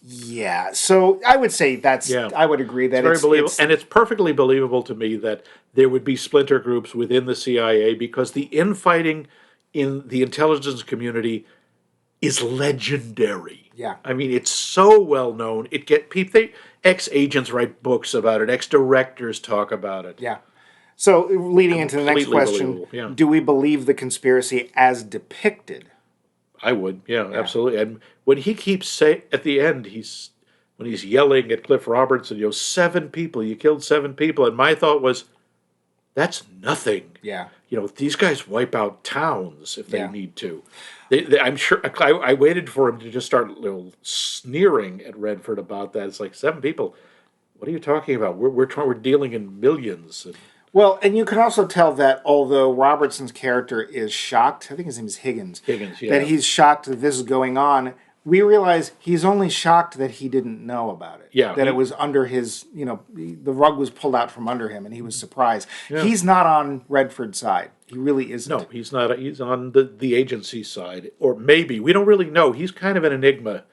Yeah, so I would say that's. Yeah. I would agree that Very it's believable, and it's perfectly believable to me that there would be splinter groups within the CIA because the infighting in the intelligence community is legendary. Yeah. I mean, it's so well known. Ex-agents write books about it. Ex-directors talk about it. Yeah. So leading into the next Completely question, believable, yeah. do we believe the conspiracy as depicted? I would, yeah, absolutely. And when he keeps saying at the end, when he's yelling at Cliff Robertson, 7 people, you killed 7 people, and my thought was, that's nothing. Yeah. These guys wipe out towns if they Yeah. need to. I'm sure. I waited for him to just start sneering at Redford about that. It's like 7 people. What are you talking about? We're dealing in millions. Well, and you can also tell that although Robertson's character is shocked, I think his name is Higgins, Yeah. that he's shocked that this is going on, we realize he's only shocked that he didn't know about it. Yeah, That it was under his, the rug was pulled out from under him and he was surprised. Yeah. He's not on Redford's side. He really isn't. No, he's not. He's on the agency side, or maybe we don't really know. He's kind of an enigma.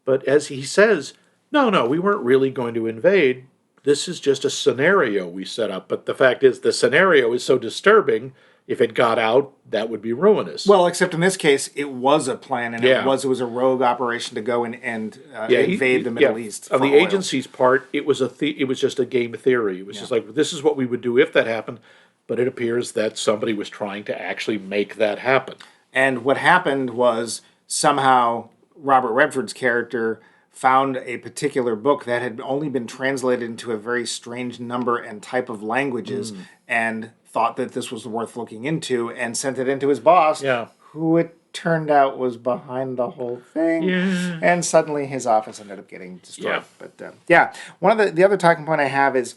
But as he says, no, we weren't really going to invade. This is just a scenario we set up. But the fact is, the scenario is so disturbing. If it got out, that would be ruinous. Well, except in this case, it was a plan, and Yeah. it was a rogue operation to go and invade the Middle East. On for the oil. agency's part, it was just a game theory. It was just like, this is what we would do if that happened. But it appears that somebody was trying to actually make that happen. And what happened was somehow Robert Redford's character found a particular book that had only been translated into a very strange number and type of languages and thought that this was worth looking into and sent it into his boss, who it turned out was behind the whole thing. Yeah. And suddenly his office ended up getting destroyed. Yeah. But one of the other talking point I have is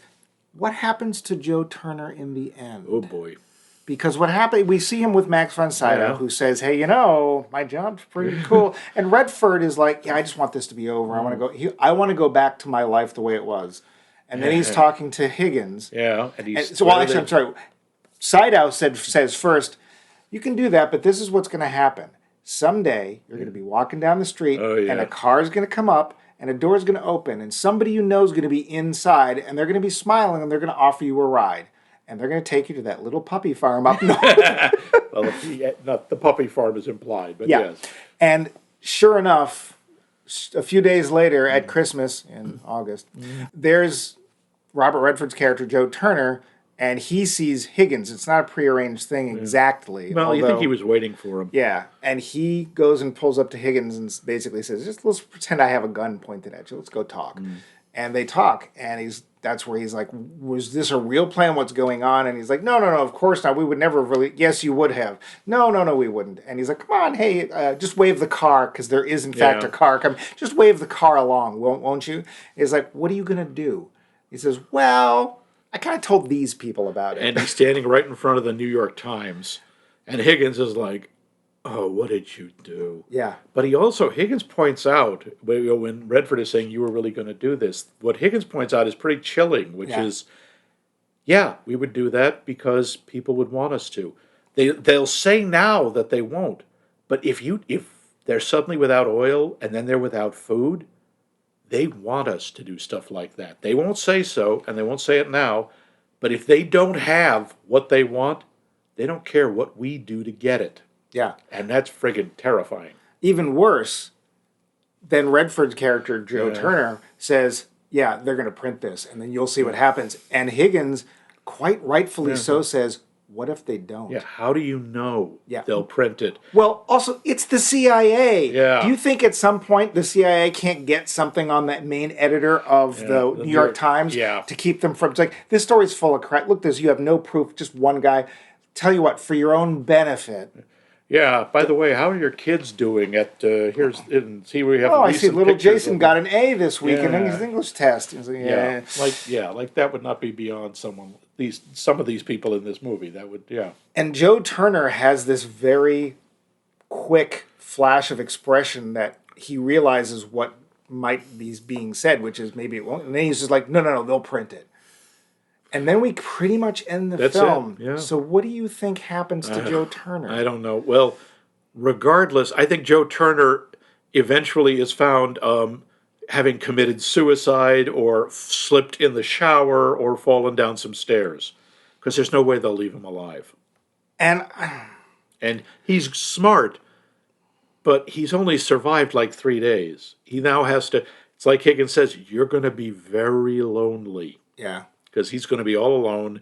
what happens to Joe Turner in the end? Oh, boy. Because what happened, we see him with Max von Sydow, Yeah. who says, hey, my job's pretty cool. And Redford is like, I just want this to be over. I want to go back to my life the way it was. And then he's talking to Higgins. Yeah. And I'm sorry. Sydow says first, you can do that, but this is what's going to happen. Someday, you're going to be walking down the street, and a car is going to come up, and a door is going to open, and somebody you know is going to be inside, and they're going to be smiling, and they're going to offer you a ride. And they're going to take you to that little puppy farm up north. Well, not the puppy farm is implied, but yes. And sure enough, a few days later at Christmas in August, there's Robert Redford's character, Joe Turner, and he sees Higgins. It's not a prearranged thing exactly. Well, you think he was waiting for him. Yeah, and he goes and pulls up to Higgins and basically says, let's pretend I have a gun pointed at you. Let's go talk. And they talk, and that's where he's like, was this a real plan? What's going on? And he's like, no, of course not. We would never really, yes, you would have. No, we wouldn't. And he's like, come on, hey, just wave the car, because there is, in fact, a car coming. Just wave the car along, won't you? He's like, what are you going to do? He says, well, I kind of told these people about it. And he's standing right in front of the New York Times. And Higgins is like, oh, what did you do? Yeah. But Higgins points out, when Redford is saying you were really going to do this, what Higgins points out is pretty chilling, which is, yeah, we would do that because people would want us to. They'll say now that they won't, but if they're suddenly without oil and then they're without food, they want us to do stuff like that. They won't say so, and they won't say it now, but if they don't have what they want, they don't care what we do to get it. Yeah. And that's friggin' terrifying. Even worse, then Redford's character, Joe Turner, says, yeah, they're going to print this, and then you'll see what happens. And Higgins, quite rightfully so, says, what if they don't? Yeah, how do you know they'll print it? Well, also, it's the CIA. Yeah. Do you think at some point the CIA can't get something on that main editor of the New York Times to keep them from... It's like, this story's full of crap. Look, you have no proof, just one guy. Tell you what, for your own benefit... Yeah. By the way, how are your kids doing at see we have. Oh, I see. Little Jason got an A this week in his English test. Like like that would not be beyond some of these people in this movie. That would And Joe Turner has this very quick flash of expression that he realizes what might be being said, which is maybe it won't. And then he's just like, no, they'll print it. And then we pretty much end the film. Yeah. So what do you think happens to Joe Turner? I don't know. Well, regardless, I think Joe Turner eventually is found having committed suicide or slipped in the shower or fallen down some stairs. Because there's no way they'll leave him alive. And he's smart, but he's only survived like 3 days. He now has to... It's like Higgins says, you're going to be very lonely. Yeah. Because he's going to be all alone.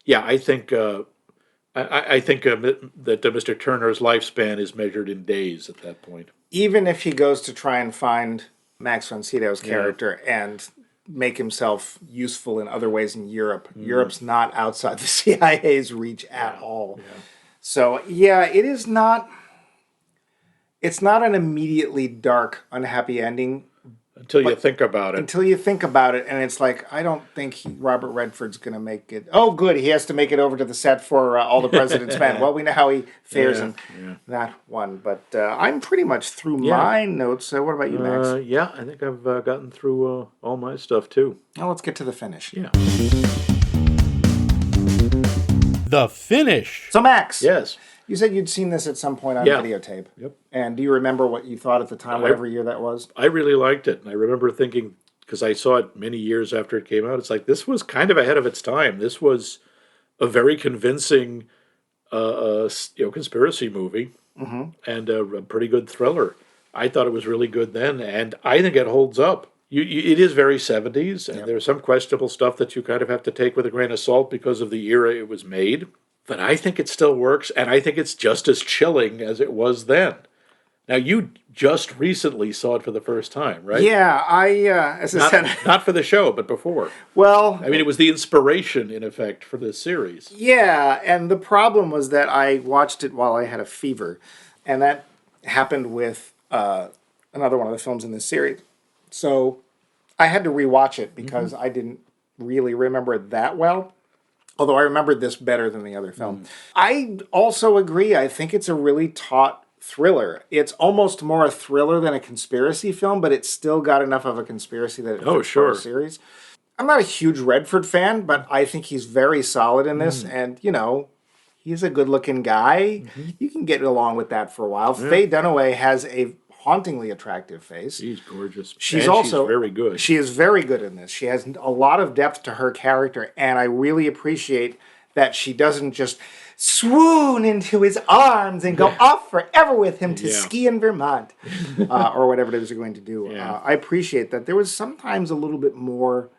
Yeah, I think I think that Mr. Turner's lifespan is measured in days at that point. Even if he goes to try and find Max von Sydow's character and make himself useful in other ways in Europe, Europe's not outside the CIA's reach at all. Yeah. So, it is not... It's not an immediately dark, unhappy ending. Until you think about it. Until you think about it, and it's like, I don't think Robert Redford's going to make it. Oh, good, he has to make it over to the set for All the President's Men. Well, we know how he fares in that one. But I'm pretty much through my notes. What about you, Max? I think I've gotten through all my stuff, too. Now let's get to the finish. Yeah. The finish. So, Max. Yes. You said you'd seen this at some point on videotape. Yep. And do you remember what you thought at the time, whatever year that was? I really liked it. And I remember thinking, because I saw it many years after it came out, it's like, this was kind of ahead of its time. This was a very convincing conspiracy movie and a pretty good thriller. I thought it was really good then, and I think it holds up. It is very 70s, and there's some questionable stuff that you kind of have to take with a grain of salt because of the era it was made. But I think it still works, and I think it's just as chilling as it was then. Now, you just recently saw it for the first time, right? Yeah, as I said... Not for the show, but before. Well... I mean, it was the inspiration, in effect, for this series. Yeah, and the problem was that I watched it while I had a fever. And that happened with another one of the films in this series. So I had to rewatch it because I didn't really remember it that well. Although I remembered this better than the other film. I also agree. I think it's a really taut thriller. It's almost more a thriller than a conspiracy film, but it's still got enough of a conspiracy that it fits for a series. I'm not a huge Redford fan, but I think he's very solid in this. And, he's a good-looking guy. You can get along with that for a while. Yeah. Faye Dunaway has a hauntingly attractive face. She's gorgeous. She's very good. She is very good in this. She has a lot of depth to her character, and I really appreciate that she doesn't just swoon into his arms and go off forever with him to ski in Vermont, or whatever it is you're going to do. I appreciate that. There was sometimes a little bit more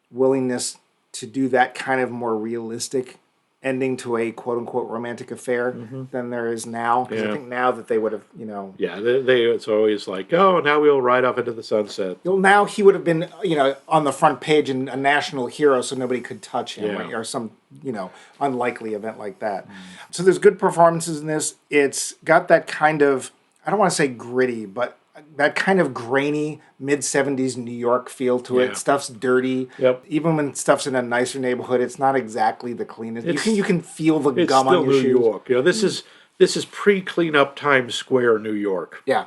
willingness to do that kind of more realistic ending to a quote-unquote romantic affair than there is now. Because I think now that they would have, Yeah, it's always like, oh, now we'll ride off into the sunset. Well, now he would have been, on the front page and a national hero so nobody could touch him, right? Or some, unlikely event like that. So there's good performances in this. It's got that kind of, I don't want to say gritty, but that kind of grainy mid-70s New York feel to Yeah. it. Stuff's dirty. Yep. Even when stuff's in a nicer neighborhood, it's not exactly the cleanest. It's- You can feel the It's gum still on your New shoes. York. This is pre-cleanup Times Square, New York. Yeah.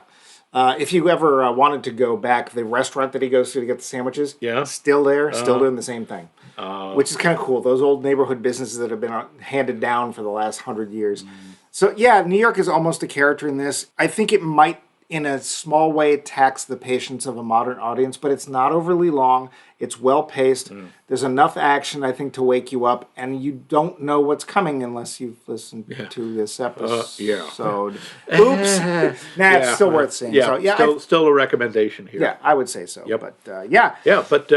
If you ever wanted to go back, the restaurant that he goes to get the sandwiches, Yeah. still there, still doing the same thing. Which is kind of cool. Those old neighborhood businesses that have been handed down for the last 100 years. So, yeah, New York is almost a character in this. I think it might, in a small way, tax the patience of a modern audience, but it's not overly long. It's well-paced. There's enough action, I think, to wake you up, and you don't know what's coming unless you've listened to this episode. Yeah. Oops. It's still worth seeing. Yeah, So, still a recommendation here. yeah, I would say so. Yep. But, yeah. Yeah, but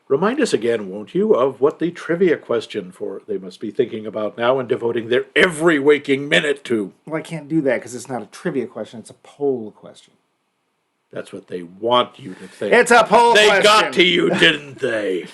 remind us again, won't you, of what the trivia question they must be thinking about now and devoting their every waking minute to. Well, I can't do that because it's not a trivia question. It's a poll question. That's what they want you to think. It's a poll They question. got to you, didn't they?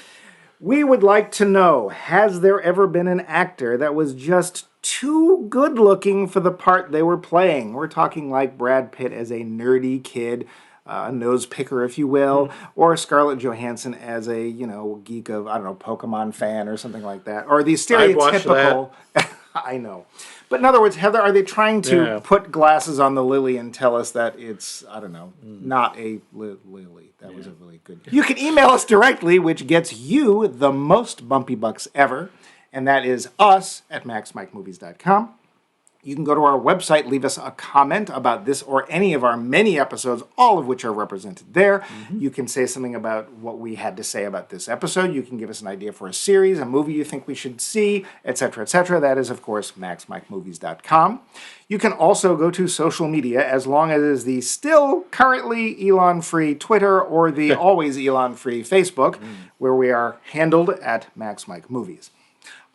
We would like to know, has there ever been an actor that was just too good looking for the part they were playing? We're talking like Brad Pitt as a nerdy kid, a nose picker, if you will, or Scarlett Johansson as a, geek of, Pokemon fan or something like that. Or the I'd watch stereotypical... I know. But in other words, Heather, are they trying to put glasses on the lily and tell us that it's, not a lily? That was a really good... You can email us directly, which gets you the most bumpy bucks ever, and that is us at maxmikemovies.com. You can go to our website, leave us a comment about this or any of our many episodes, all of which are represented there. You can say something about what we had to say about this episode. You can give us an idea for a series, a movie you think we should see, etc., etc. That is, of course, maxmikemovies.com. You can also go to social media, as long as it is the still currently Elon-free Twitter or the always Elon-free Facebook, where we are handled at maxmikemovies.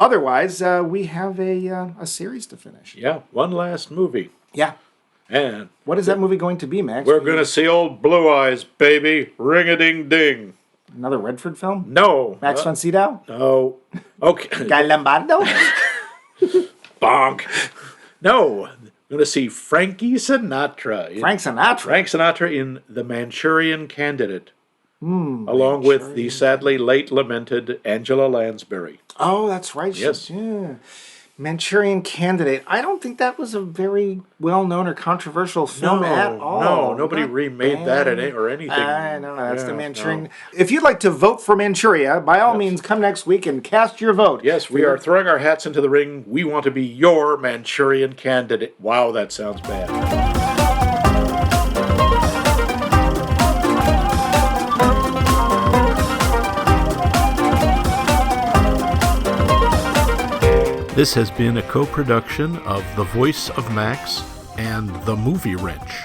Otherwise, we have a series to finish. Yeah, one last movie. Yeah. And What is that movie going to be, Max? we're going to see old Blue Eyes, baby. Ring-a-ding-ding. Another Redford film? No. Max von Sydow? No. Okay. Guy Lombardo? Bonk. No. I'm going to see Frankie Sinatra. Frank Sinatra? Frank Sinatra in The Manchurian Candidate. Along with the sadly late lamented Angela Lansbury. Oh, that's right. Yes. Yeah. Manchurian Candidate. I don't think that was a very well-known or controversial film at all. No, nobody Not remade that bad. or anything. I don't know. That's the Yeah, Manchurian. no. If you'd like to vote for Manchuria, by all means, come next week and cast your vote. Yes, we are throwing our hats into the ring. We want to be your Manchurian Candidate. Wow, that sounds bad. This has been a co-production of The Voice of Max and The Movie Wrench.